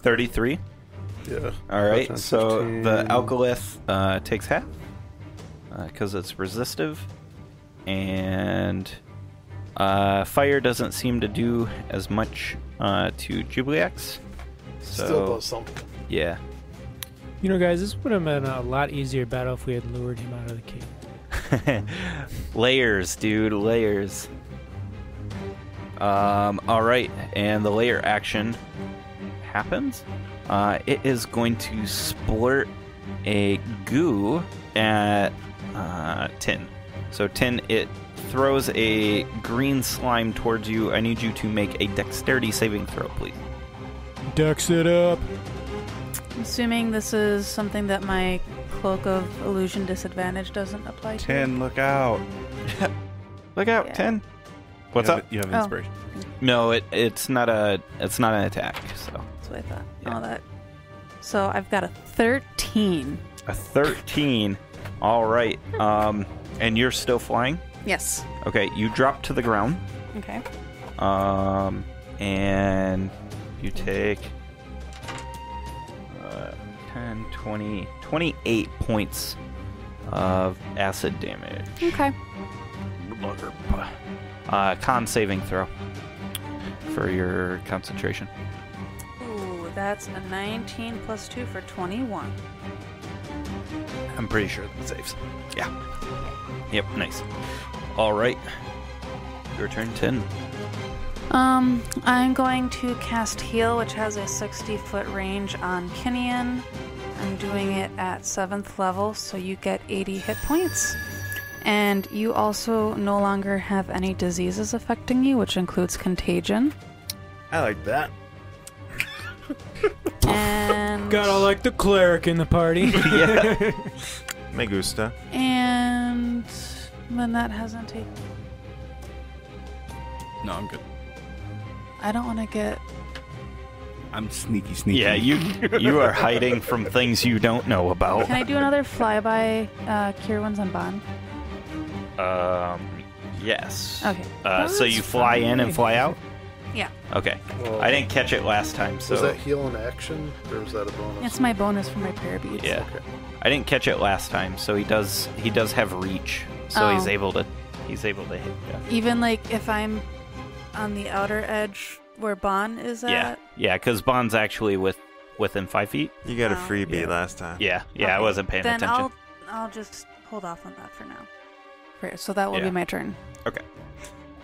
33.
Yeah.
All right.
10,
So
15.
the alkylith takes half because it's resistive, and fire doesn't seem to do as much to Jubilex. So
Still does something.
yeah.
You know, guys, this would have been a lot easier battle if we had lured him out of the cave.
Layers, dude, layers. All right, and the layer action happens. It is going to splurt a goo at Tin. So Tin, it throws a green slime towards you. I need you to make a dexterity saving throw, please.
Dex it up.
Assuming this is something that my Cloak of Illusion disadvantage doesn't apply to.
10, look out.
Look out,
Yeah.
Tin. What's
You have-
up?
You have
Oh.
inspiration.
No, it's not an attack. So
That's what I thought.
Yeah.
All that. So I've got a 13.
a 13. All right. And you're still flying.
Yes.
Okay, you drop to the ground.
Okay.
And you take 10, 20, 28 points of acid damage.
Okay.
Interloper. Con saving throw for your concentration.
Ooh, that's a 19 plus 2 for 21.
I'm pretty sure that saves. Yeah. Yep, nice. All right. Your turn, 10.
I'm going to cast Heal, which has a 60-foot range on Kinian. I'm doing it at 7th level, so you get 80 hit points. And you also no longer have any diseases affecting you, which includes contagion.
I like that.
And
Gotta like the cleric in the party.
Yeah.
Me gusta.
and then that hasn't taken.
No, I'm good.
I don't want to get.
I'm sneaky.
Yeah, you are hiding from things you don't know about.
Can I do another flyby cure ones on Bond?
Yes.
Okay.
So you fly in and fly out?
Yeah.
Okay.
Well,
I didn't catch it last time, so
was that heal in action, or was that a bonus?
It's my bonus for my prayer beads.
yeah.
Okay.
I didn't catch it last time, so he does have reach, so he's
Oh.
able to hit. Yeah.
Even like if I'm on the outer edge where Bon is at.
Yeah. Yeah, because Bond's actually within 5 feet.
You got a
Oh.
freebie
Yeah.
last time.
Yeah. Yeah. I
Okay.
wasn't paying
Then
attention.
I'll just hold off on that for now. Prayer. So that will
Yeah.
be my turn.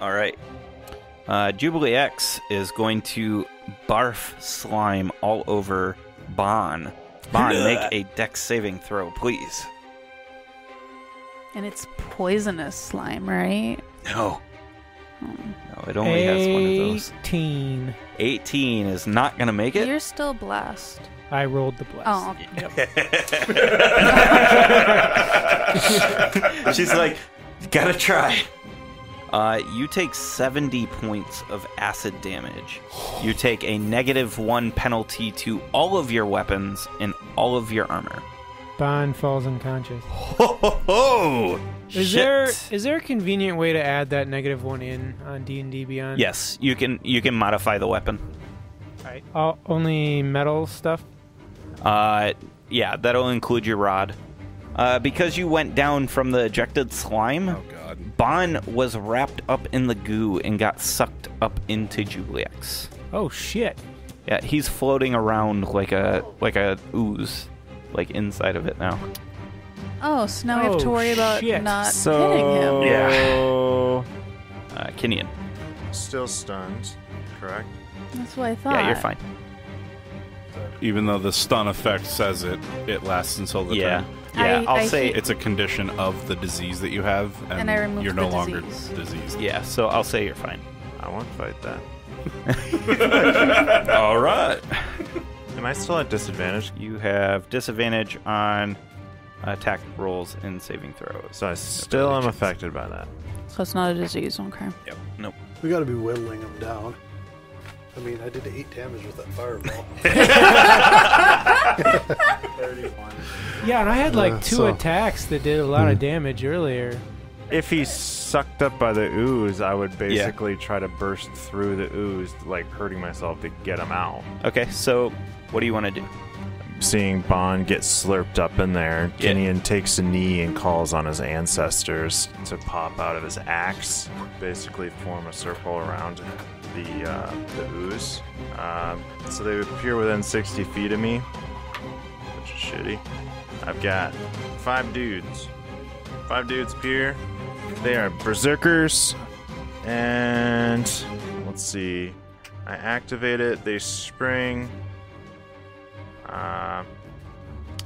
All right. Jubilee X is going to barf slime all over Bon. Bon, make a dex saving throw, please.
And it's poisonous slime, right?
No.
Hmm.
No, it only has one of those.
18.
18 is not going to make it.
You're still blessed.
I rolled the bless.
Oh, okay.
She's like, gotta try. You take 70 points of acid damage. You take a -1 penalty to all of your weapons and all of your armor.
Bond falls unconscious.
Ho ho ho!
Is there a convenient way to add that -1 in on D&D Beyond?
Yes, you can modify the weapon.
Right. Only metal stuff?
Yeah, that'll include your rod. Because you went down from the ejected slime,
Oh god.
Bon was wrapped up in the goo and got sucked up into Jubilix.
Oh, shit.
Yeah, he's floating around like a ooze, like inside of it now.
Oh, so now we have to
Oh,
worry about
shit.
not
So
hitting him.
Kinian.
Still stunned, correct?
That's what I thought.
Yeah, you're fine.
Even though the stun effect says it lasts until the
Yeah.
turn.
Yeah, I'll
I
say
hate-
It's a condition of the disease that you have,
And I removed
you're
the
no longer
disease.
diseased.
yeah, so I'll say you're fine.
I won't fight that.
All right.
Am I still at disadvantage?
You have disadvantage on attack rolls and saving throws.
So I still am affected by that.
So it's not a disease, okay.
Yep. Nope.
We got to be whittling him down. I mean, I did 8 damage with that fireball.
Yeah, and I had like 2
so-
attacks that did a lot of damage earlier.
If he's sucked up by the ooze, I would basically try to burst through the ooze, like hurting myself to get him out.
Okay, so what do you want to do?
Seeing Bond get slurped up in there,
Yeah.
Gideon takes a knee and calls on his ancestors to pop out of his axe, basically form a circle around the ooze. So they appear within 60 feet of me, which is shitty. I've got 5 dudes. 5 dudes appear. They are berserkers, and let's see. I activate it. They spring.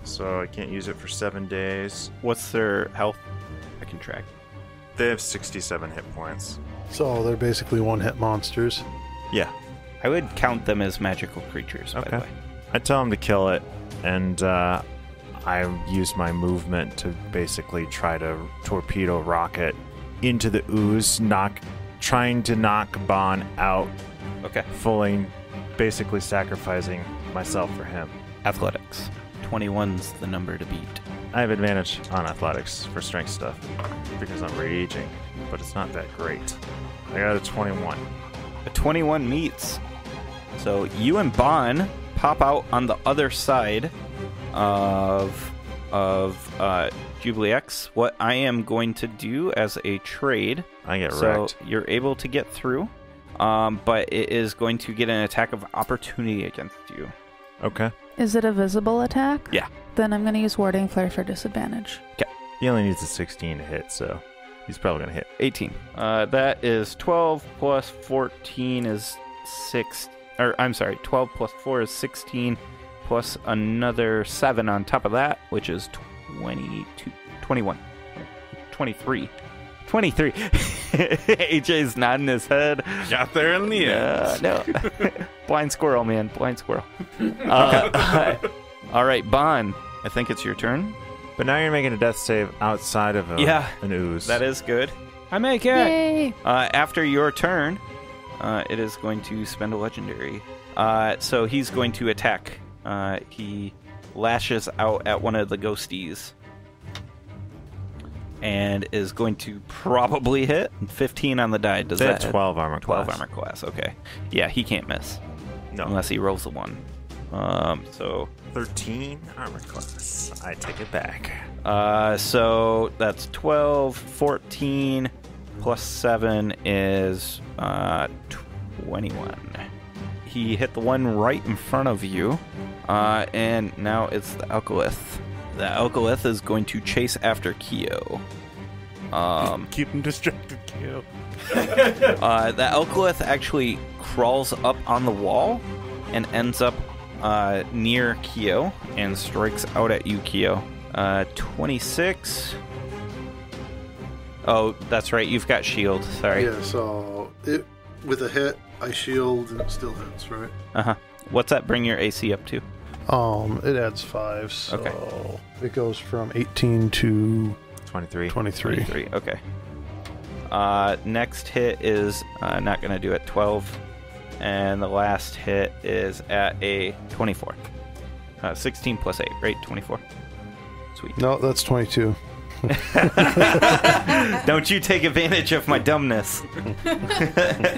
So I can't use it for 7 days.
What's their health? I can track.
They have 67 hit points.
So they're basically one-hit monsters.
Yeah.
I would count them as magical creatures, by the
Okay.
way.
I tell him to kill it, and I use my movement to basically try to torpedo rocket into the ooze, trying to knock Bon out,
Okay.
fully, basically sacrificing myself for him.
Athletics. 21's the number to beat.
I have advantage on athletics for strength stuff because I'm raging, but it's not that great. I got a 21.
A 21 meets. So you and Bon pop out on the other side of of Jubilee X. What I am going to do as a trade,
I get
so
wrecked.
you're able to get through, but it is going to get an attack of opportunity against you.
Okay.
Is it a visible attack?
Yeah.
Then I'm going to use Warding Flare for disadvantage.
He only needs a 16 to hit, so he's probably going to hit.
18. That is 12 plus 14 is 6. Or, I'm sorry, 12 plus 4 is 16, plus another 7 on top of that, which is 22, 21, 23. 23. AJ's nodding his head.
Got there in the end.
No. Blind squirrel, man. Blind squirrel. All right, Bon. I think it's your turn.
But now you're making a death save outside of an ooze.
That is good.
I make it.
Yay!
After your turn, it is going to spend a legendary. So he's going to attack. He lashes out at one of the ghosties. And is going to probably hit 15 on the die. Does that
12 armor class.
12 armor class, okay. Yeah, he can't miss.
No.
Unless he rolls a 1. So
13 armor class. I take it back.
so that's 12, 14, plus 7 is 21. He hit the one right in front of you, and now it's the Alchemist. The Alchemist is going to chase after Kyo.
Keep him distracted, Kyo.
The Alchemist actually crawls up on the wall and ends up near Kyo and strikes out at you, Kyo. 26. Oh, that's right. You've got shield. Sorry.
Yeah, so with a hit, I shield and it still hits, right?
Uh-huh. What's that bring your AC up to?
It adds 5, so
Okay.
it goes from 18 to
23.
23.
23. Okay. Next hit is not going to do it. 12. And the last hit is at a 24. 16 plus 8, right? 24. Sweet.
No, that's 22.
Don't you take advantage of my dumbness.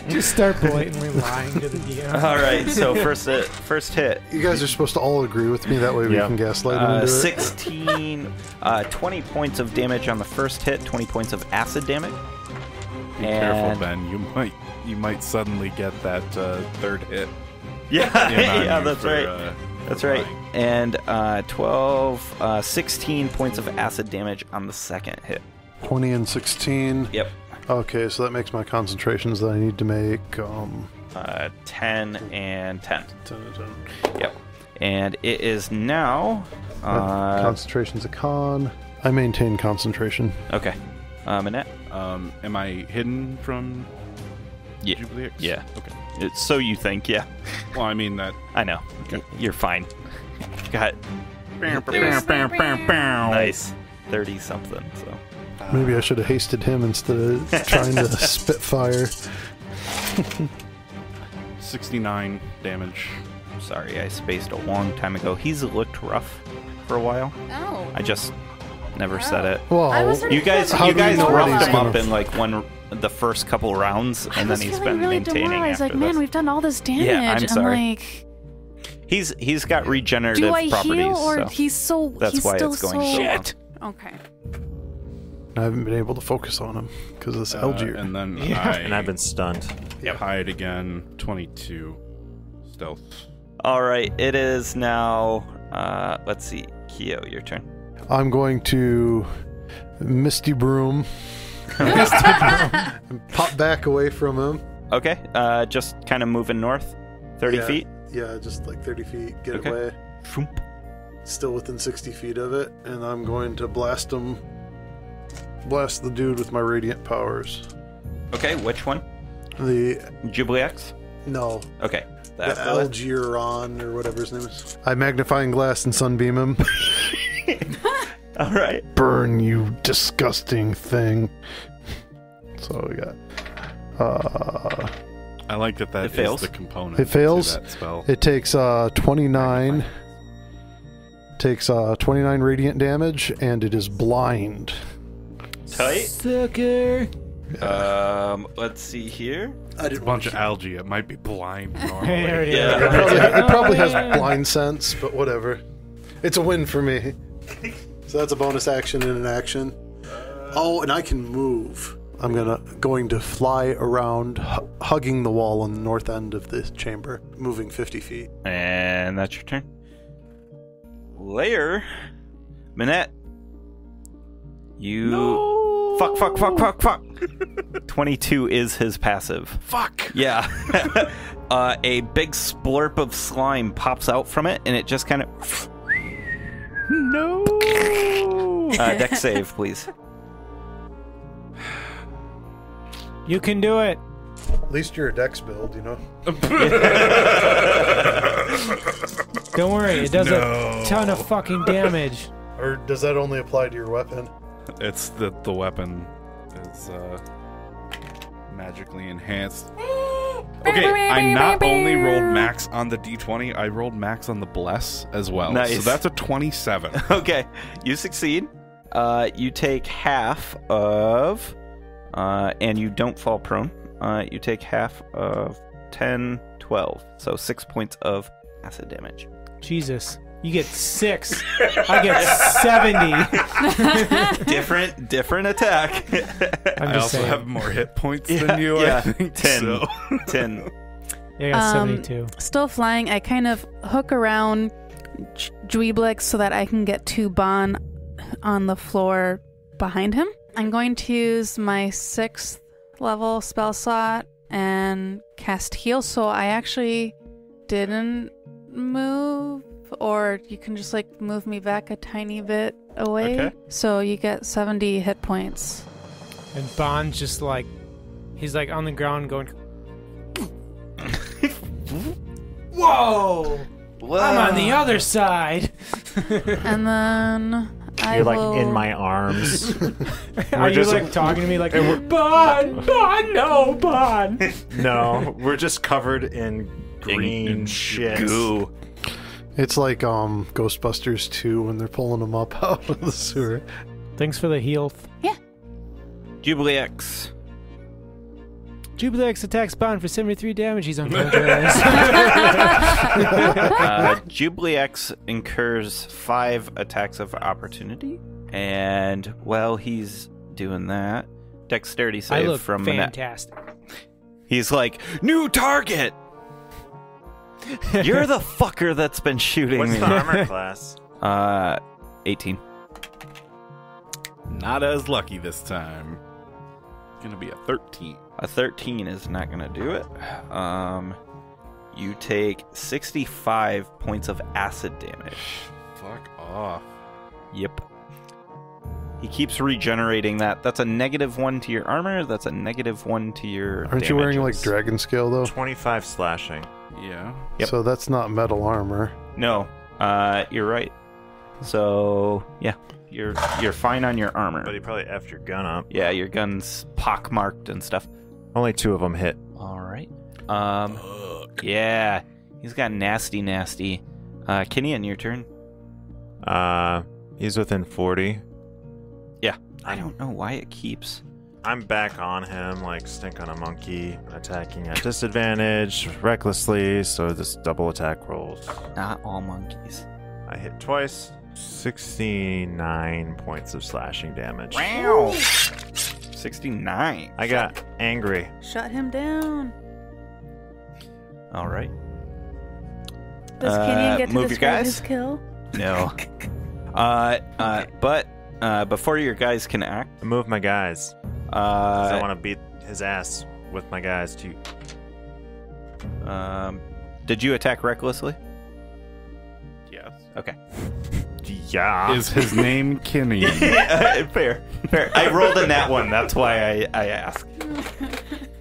Just start blatantly lying to the DM.
All right, so first hit.
You guys are supposed to all agree with me, that way we
Yep.
can gaslight him into
16, 20 points of damage on the first hit, 20 points of acid damage.
Be careful, Ben. You might suddenly get that third hit.
Yeah,
in on
yeah,
you
that's
for,
right. That's
for
right.
lying.
And 16 points of acid damage on the second hit.
20 and 16.
Yep.
Okay, so that makes my concentrations that I need to make
10 and 10.
10 and 10.
Yep. And it is now...
Concentration's a con. I maintain concentration.
okay. Annette?
Am I hidden from
Yeah.
Jubilee X?
Yeah.
Okay.
So you think, yeah.
Well, I mean that.
I know.
Okay.
You're fine. Got nice 30-something, so...
Maybe I should have hasted him instead of trying to spitfire.
69 damage.
Sorry, I spaced a long time ago. He's looked rough for a while.
Oh.
I just never said it.
Well,
I was
You guys,
How
you
do we
guys
know
roughed
what he's
him up
gonna-
in like the first couple rounds,
I
and
was
then he's
feeling
been
really
maintaining
demoralized.
after
Like, man,
this.
we've done all this damage.
Yeah, I'm sorry.
And like,
He's got regenerative
do I
properties.
heal or
so
he's so
that's
he's
why
still
it's going
so
so long.
shit. Okay.
I haven't been able to focus on him because of this algae.
And then
And I've been stunned.
hide again. 22 stealth.
All right, it is now. Let's see, Kyo, your turn.
I'm going to Misty Broom and pop back away from him.
Okay, just kind of moving north, 30
Yeah.
feet.
Yeah, just like 30 feet, get
Okay.
away.
Shoomp.
Still within 60 feet of it, and I'm going to blast the dude with my radiant powers.
Okay, which one?
The
Jubilee X?
no,
Okay.
the
That's
Algeron or whatever his name is. I magnifying glass and sunbeam him.
All right.
Burn, you disgusting thing. So we got.
I like that
It fails.
is the component.
It fails?
To that spell.
It takes 29. Takes 29 radiant damage, and it is blind.
Tight.
Sucker.
Let's see here.
I
It's a bunch of algae. It might be blind normally.
There it is.
Yeah.
It probably has blind sense, but whatever. It's a win for me. So that's a bonus action and an action. Oh, and I can move. I'm going to fly around, hugging the wall on the north end of this chamber, moving 50 feet.
And that's your turn. Layer. Minette. You... No! Fuck. 22 is his passive.
Fuck!
Yeah. A big splurp of slime pops out from it, and it just kind of...
No!
Dex save, please.
You can do it.
At least you're a dex build, you know?
Don't worry, it does a ton of fucking damage.
Or does that only apply to your weapon?
It's the weapon is magically enhanced. Okay, I not only rolled max on the d20, I rolled max on the bless as well.
Nice.
So that's a 27.
Okay, you succeed. You take half of... and you don't fall prone. You take half of 10, 12. So 6 points of acid damage.
Jesus. You get 6. I get 70.
Different attack.
I'm
I
just
also
saying.
have more hit points than you, I
Yeah,
think.
10.
So.
10.
Yeah, I got 72.
Still flying, I kind of hook around Dweeblix so that I can get to Bon on the floor behind him. I'm going to use my 6th level spell slot and cast heal, so I actually didn't move, or you can just like move me back a tiny bit away.
Okay.
So you get 70 hit points.
And Bond's just like, he's like on the ground going, whoa! I'm on the other side.
And then
You're like in my arms.
Are you
just
like talking to me like, Bond, no, Bond.
No, we're just covered in green shit.
Goo.
It's like Ghostbusters 2 when they're pulling them up out of the sewer.
Thanks for the heal.
Jubilee X.
Jubilee X attacks Bond for 73 damage. He's unconscious.
Jubilee X incurs 5 attacks of opportunity. And while he's doing that, dexterity
I
save
look
from Minette.
fantastic.
He's like, new target! You're the fucker that's been shooting
What's
me.
the armor class?
18.
Not as lucky this time. It's gonna be a 13.
A 13 is not gonna do it. You take 65 points of acid damage.
Fuck off.
Yep. He keeps regenerating that. That's a -1 to your armor. That's a -1 to your
Aren't you wearing like
damages.
dragon scale though?
25 slashing.
Yeah.
Yep.
So that's not metal armor.
No, you're right. So yeah, you're fine on your armor.
But he probably effed your gun up.
Yeah, your gun's pockmarked and stuff.
Only 2 of them hit.
All right. Yeah, he's got nasty. Kinian, your turn.
He's within 40.
Yeah. I don't know why it keeps.
I'm back on him, like stink on a monkey, attacking at disadvantage, recklessly, so this double attack rolls.
Not all monkeys.
I hit twice, 69 points of slashing damage.
Wow. 69.
I got angry.
Shut him down.
All right.
Does Kenyon get to
move your
describe
guys?
his kill?
No. But before your guys can act,
I move my guys. 'Cause I
uh,
want to beat his ass with my guys too.
did you attack recklessly?
Yes.
Okay.
Yeah.
Is his name Kenny?
Fair. I rolled in that one. That's why I asked.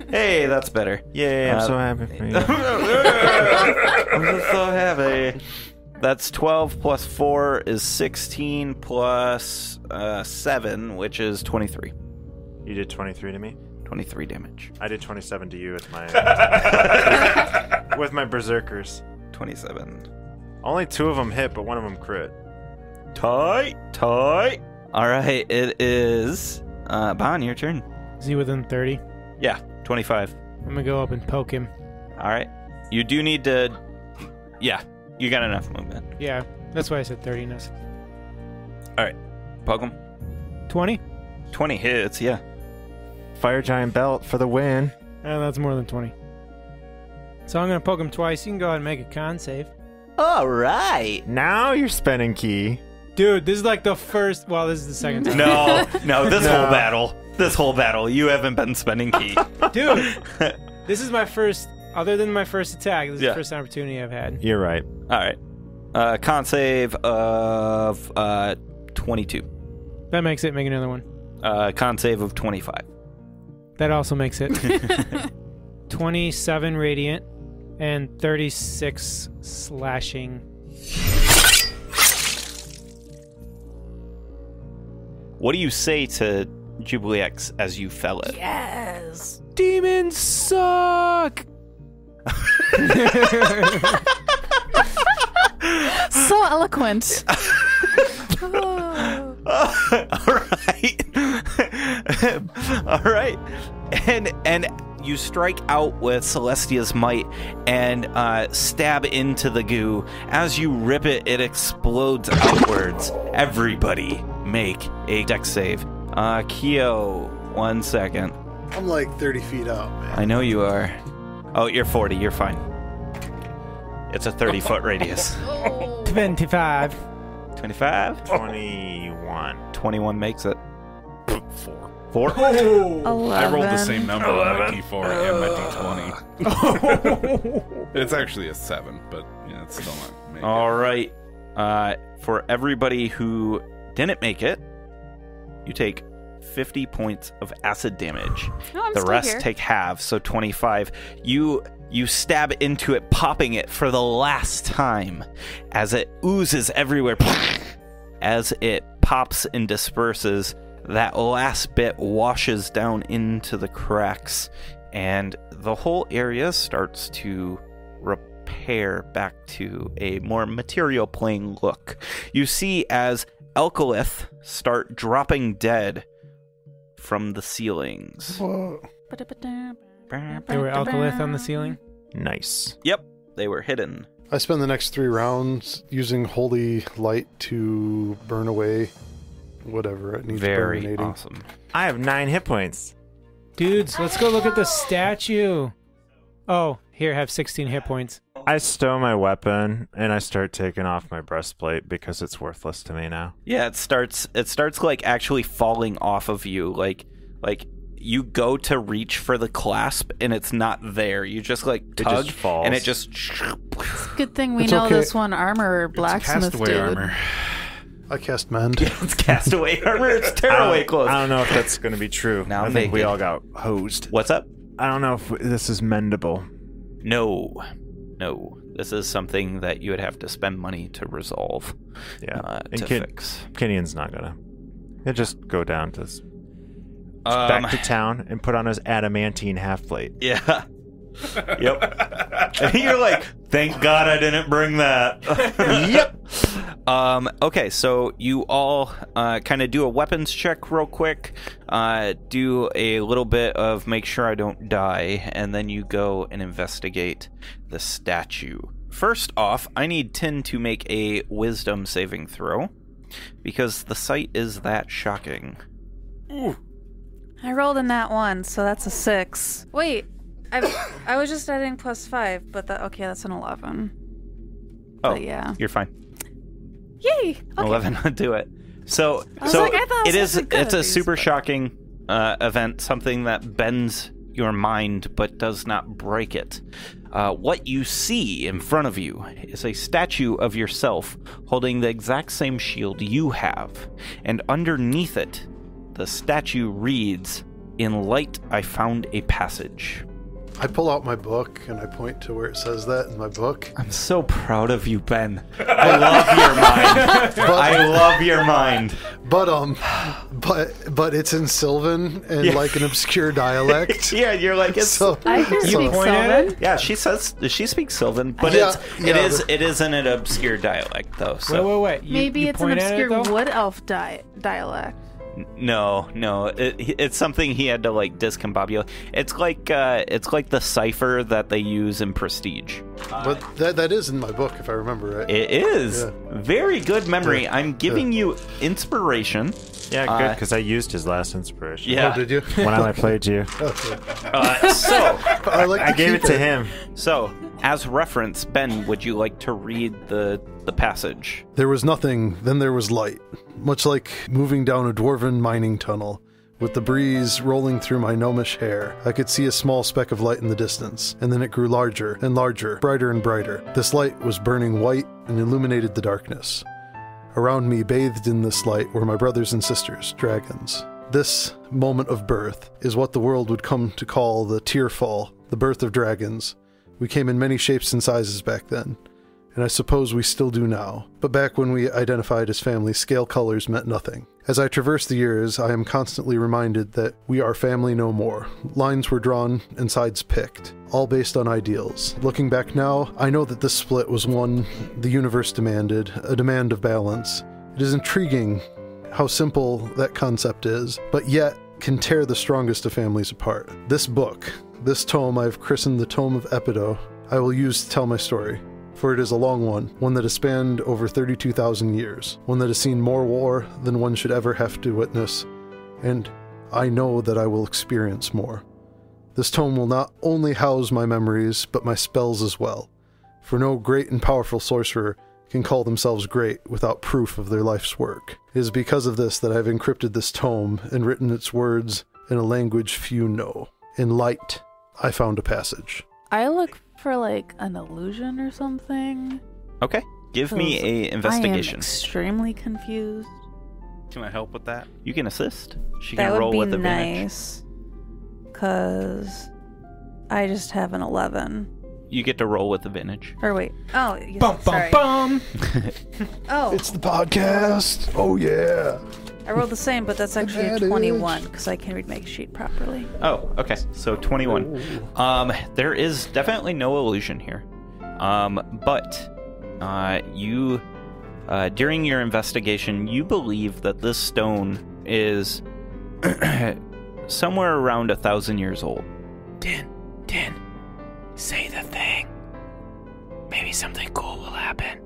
Hey, that's better.
Yay, I'm so happy for you.
I'm just so happy. That's 12 plus 4 is 16 plus 7, which is 23.
You did 23 to me?
23 damage.
I did 27 to you with my with my berserkers.
27.
Only 2 of them hit, but 1 of them crit.
Tight. All right, it is Bon, your turn.
Is he within 30?
Yeah, 25.
I'm gonna go up and poke him.
All right. You do need to... Yeah, you got enough movement.
Yeah, that's why I said 30.
Poke him.
20?
20 hits, yeah.
Fire giant belt for the win.
That's more than 20. So I'm going to poke him twice. You can go ahead and make a con save.
All right.
Now you're spending key.
Dude, this is like the first... Well, this is the second time.
No, this whole battle, you haven't been spending key.
Dude, this is my first... Other than my first attack, this is the first opportunity I've had.
You're right.
All right. Con save of 22.
That makes it. Make another one.
Con save of 25.
That also makes it. 27 radiant and 36 slashing.
What do you say to Jubilee X as you fell it?
Yes.
Demons suck.
So eloquent.
All right. And you strike out with Celestia's might and stab into the goo. As you rip it, it explodes outwards. Everybody make a dex save. Keo, 1 second.
I'm like 30 feet out, man.
I know you are. Oh, you're 40. You're fine. It's a 30-foot radius.
25.
25?
21.
21 makes it.
4.
11.
I rolled the same number on my D4 and my D20. It's actually a 7, but yeah, it's still not making it.
All right. For everybody who didn't make it, you take 50 points of acid damage.
No, I'm
The
still
rest
here.
take halves, so 25. You stab into it, popping it for the last time as it oozes everywhere. As it pops and disperses, that last bit washes down into the cracks, and the whole area starts to repair back to a more material plane look. You see as Alchemist start dropping dead from the ceilings.
Whoa.
There were alkylith on the ceiling.
Nice.
Yep, they were hidden.
I spend the next 3 rounds using holy light to burn away whatever it needs
Very
burning.
awesome.
I have 9 hit points.
Dudes, let's go look at the statue. Oh, here, have 16 hit points.
I stow my weapon and I start taking off my breastplate because it's worthless to me now.
Yeah, it starts like actually falling off of you. Like you go to reach for the clasp and it's not there. You just like tug
just falls.
and it just.
Good thing we
It's
know
okay.
this one armor blacksmith
Castaway
dude.
armor.
I cast mend.
It's castaway armor. It's tearaway clothes.
I don't know if that's going to be true.
Now
I think we
naked.
all got hosed.
What's up?
I don't know if this is mendable.
No. This is something that you would have to spend money to resolve.
Yeah.
To fix.
Kenion's not going to. He'll just go down to
Back
to town and put on his adamantine half plate.
Yeah. Yep. And you're like, thank God I didn't bring that. Yep. Okay, so you all kind of do a weapons check real quick. Do a little bit of make sure I don't die, and then you go and investigate the statue. First off, I need Tin to make a wisdom saving throw, because the sight is that shocking.
Ooh.
I rolled in that one, so that's a 6. Wait, I was just adding +5, but that's an 11.
Oh,
But yeah.
You're fine.
Yay! Okay.
11 would do it. So,
I was like, I thought I was actually good
it's
at
a
these,
super
but-
shocking event, something that bends your mind but does not break it. What you see in front of you is a statue of yourself holding the exact same shield you have, and underneath it, the statue reads, "In light I found a passage."
I pull out my book and I point to where it says that in my book.
I'm so proud of you, Ben. I love your mind. I love your mind.
But it's in Sylvan and like an obscure dialect.
Yeah, you're like, it's
So
I can speak
point at
Sylvan.
yeah, she speaks Sylvan, but
Yeah,
it is in an obscure dialect though. So
Wait.
Maybe
you
it's an
point at it,
obscure
though?
wood elf dialect.
No. It's something he had to like discombobulate. It's like the cipher that they use in Prestige.
But that is in my book, if I remember right.
It is.
Yeah.
Very good memory. I'm giving you inspiration.
Yeah, good, because I used his last inspiration.
Yeah.
Oh, did you?
When I played you.
Okay.
So
I gave it to him.
So, as reference, Ben, would you like to read the passage?
There was nothing, then there was light. Much like moving down a dwarven mining tunnel. With the breeze rolling through my gnomish hair, I could see a small speck of light in the distance, and then it grew larger and larger, brighter and brighter. This light was burning white and illuminated the darkness. Around me, bathed in this light, were my brothers and sisters, dragons. This moment of birth is what the world would come to call the Tearfall, the birth of dragons. We came in many shapes and sizes back then, and I suppose we still do now. But back when we identified as family, scale colors meant nothing. As I traverse the years, I am constantly reminded that we are family no more. Lines were drawn and sides picked, all based on ideals. Looking back now, I know that this split was one the universe demanded, a demand of balance. It is intriguing how simple that concept is, but yet can tear the strongest of families apart. This book, this tome I have christened the Tome of Epido, I will use to tell my story. For it is a long one that has spanned over 32,000 years, one that has seen more war than one should ever have to witness, and I know that I will experience more. This tome will not only house my memories, but my spells as well, for no great and powerful sorcerer can call themselves great without proof of their life's work. It is because of this that I have encrypted this tome and written its words in a language few know. In light, I found a passage.
I look for like an illusion or something.
Okay. Give me a investigation.
I am extremely confused.
Can I help with that? You can assist. She
That
can
would
roll
be
with advantage.
nice. Because I just have an 11.
You get to roll with advantage.
Or wait. Oh, yeah,
Bum, bum,
sorry.
bum.
Oh,
It's the podcast! Oh yeah!
I rolled the same, but that's actually a
Advantage.
21 because I can read my sheet properly.
Oh, okay. So 21. There is definitely no illusion here. But you during your investigation, you believe that this stone is somewhere around 1,000 years old.
Din, say the thing. Maybe something cool will happen.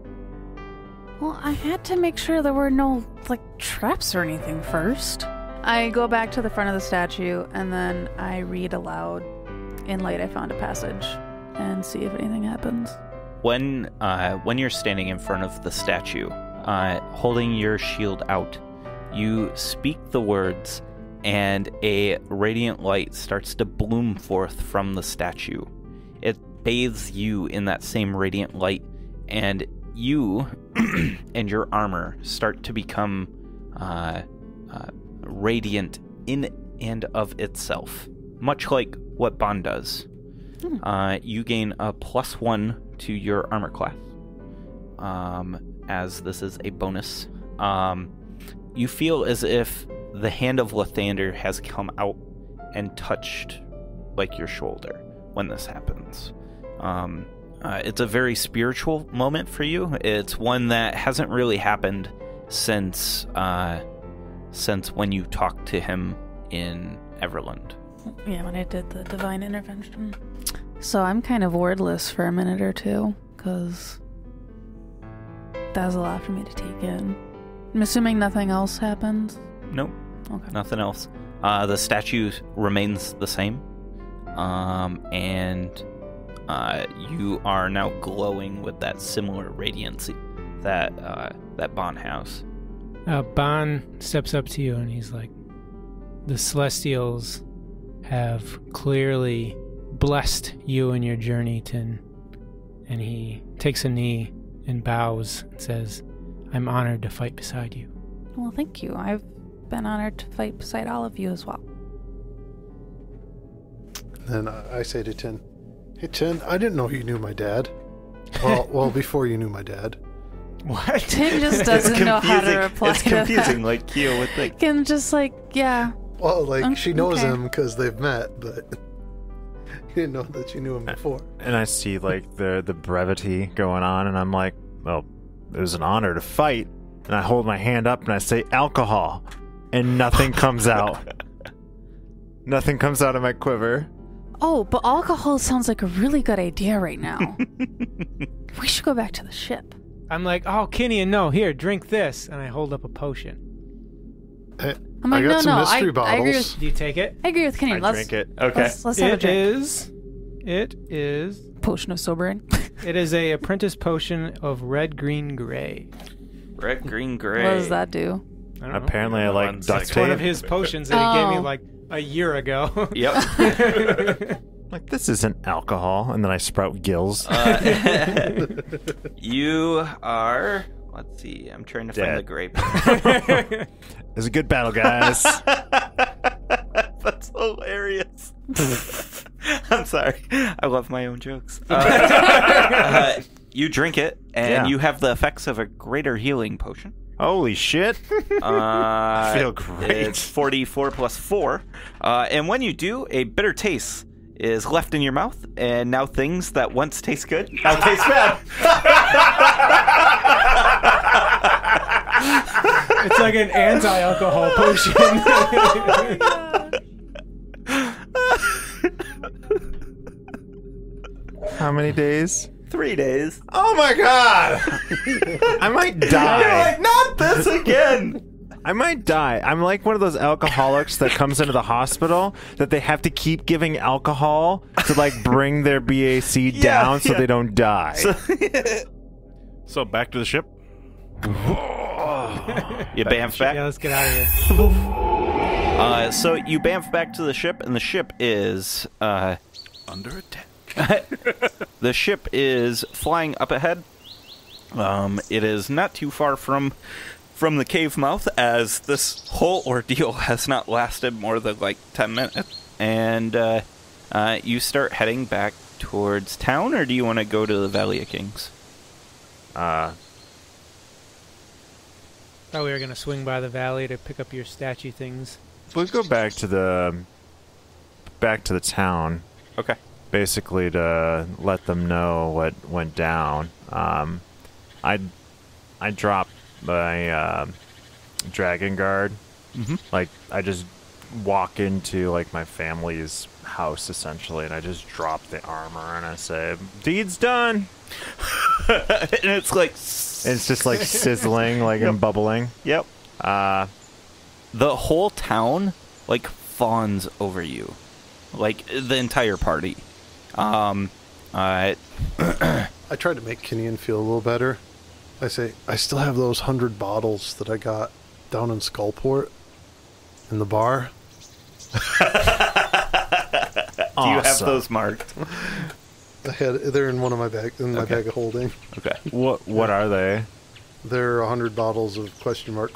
Well, I had to make sure there were no, like, traps or anything first. I go back to the front of the statue, and then I read aloud. In light, I found a passage, and see if anything happens.
When you're standing in front of the statue, holding your shield out, you speak the words, and a radiant light starts to bloom forth from the statue. It bathes you in that same radiant light, and you and your armor start to become radiant in and of itself, much like what Bond does. You gain a +1 to your armor class, as this is a bonus. You feel as if the hand of Lathander has come out and touched like your shoulder when this happens. It's a very spiritual moment for you. It's one that hasn't really happened since when you talked to him in Everland.
Yeah, when I did the divine intervention. So I'm kind of wordless for a minute or two, because that was a lot for me to take in. I'm assuming nothing else happens?
Nope.
Okay.
Nothing else. The statue remains the same. And you are now glowing with that similar radiancy that Bon has.
Bon steps up to you and he's like, the Celestials have clearly blessed you in your journey, Tin. And he takes a knee and bows and says, I'm honored to fight beside you.
Well, thank you. I've been honored to fight beside all of you as well.
Then I say to Tin, hey Tin, I didn't know you knew my dad. Well, before you knew my dad.
What?
Tim just doesn't know how to reply
It's
to that.
confusing, like Keo would think.
Can just like, yeah.
Well, like, she knows
Okay.
him because they've met, but you didn't know that she knew him before.
And I see like the brevity going on, and I'm like, well, it was an honor to fight. And I hold my hand up and I say, alcohol. and nothing comes out. Nothing comes out of my quiver.
Oh, but alcohol sounds like a really good idea right now. We should go back to the ship.
I'm like, oh, Kinian, no, here, drink this. And I hold up a potion.
I'm like,
I got some mystery
I agree
bottles.
Do you take it?
I agree with Kenny.
I
Let's
drink it.
Okay.
let's have a drink.
It is
Potion of sobering.
It is a apprentice potion of red, green, gray.
Red, green, gray.
What does that do?
I don't know.
Apparently, I like
One
duct
It's one of
tape.
his potions that he gave me
Oh.
like a year ago.
Yep.
Like, this isn't alcohol. And then I sprout gills.
You are. Let's see. I'm trying to find
Dead.
the grape.
It was a good battle, guys.
That's hilarious. I'm sorry. I love my own jokes. You drink it, and
Yeah.
you have the effects of a greater healing potion.
Holy shit. I feel great.
It's 44 plus 4. And when you do, a bitter taste is left in your mouth, and now things that once taste good now taste bad.
It's like an anti-alcohol potion.
How many days?
3 days.
Oh my god! I might die.
You're like, not this again.
I might die. I'm like one of those alcoholics that comes into the hospital that they have to keep giving alcohol to like bring their BAC down so they don't die.
So back to the ship.
You bamf back.
Yeah, let's get out of here.
So you bamf back to the ship, and the ship is
Under attack.
the ship is flying up ahead. It is not too far from the cave mouth, as this whole ordeal has not lasted more than like 10 minutes. And you start heading back towards town, or do you want to go to the Valley of Kings?
Thought we were gonna swing by the valley to pick up your statue things.
We'll go back to the town,
Okay.
basically to let them know what went down. I dropped my dragon guard.
Mhm.
Like, I just walk into like my family's house essentially, and I just drop the armor and I say, "Deed's done."
And it's like...
And it's just like sizzling, like and bubbling.
Yep. The whole town, like, fawns over you. Like, the entire party.
I tried to make Kinian feel a little better. I say, I still have those 100 bottles that I got down in Skullport in the bar.
Do you have those marked?
They're in one of my bag bag of holding.
Okay.
What are they?
They're 100 bottles of question mark.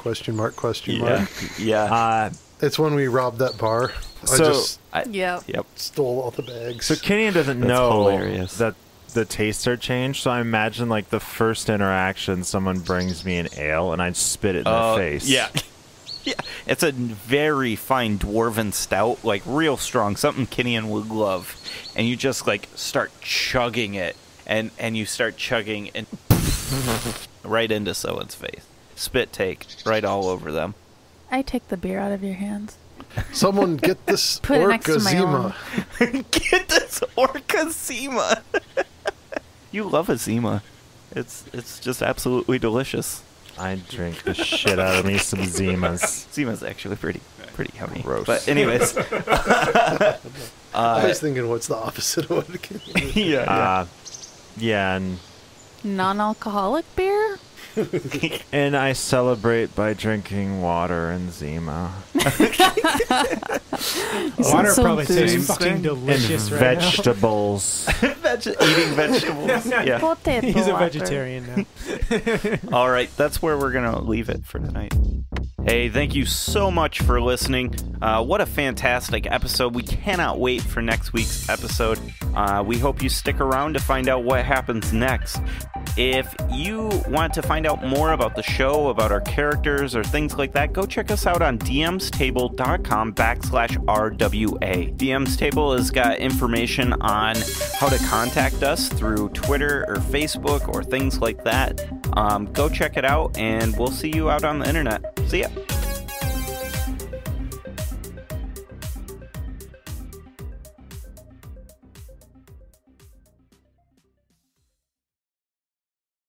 Yeah.
It's when we robbed that bar.
So-
I just
Yep.
Yep.
stole all the bags.
So Kenyon doesn't
That's
know
hilarious.
that the tastes are changed, so I imagine like the first interaction, someone brings me an ale and I'd spit it in their face.
Yeah. Yeah. It's a very fine dwarven stout, like real strong, something Kinian would love. And you just like start chugging it, and you start chugging and right into someone's face. Spit take right all over them.
I take the beer out of your hands.
Someone get this
Put it next to my
Orca-Zima.
Get this Orca Zima. You love a Zima. It's just absolutely delicious.
I drink the shit out of me some Zimas.
Zima's actually pretty yummy.
Gross.
But anyways,
I was thinking, what's the opposite of what Kinian?
Yeah, and
Non-alcoholic beer?
and I celebrate by drinking water and Zima
Water
so
probably tastes
enthused.
fucking
and
delicious right now.
vegetables.
eating vegetables. Yeah.
Potato
He's a
water.
vegetarian now.
All right, that's where we're gonna leave it for tonight. Hey, thank you so much for listening. What a fantastic episode. We cannot wait for next week's episode. We hope you stick around to find out what happens next. If you want to find out more about the show, about our characters, or things like that, go check us out on dmstable.com/RWA. DM's Table has got information on how to contact us through Twitter or Facebook or things like that. Go check it out, and we'll see you out on the internet. See ya.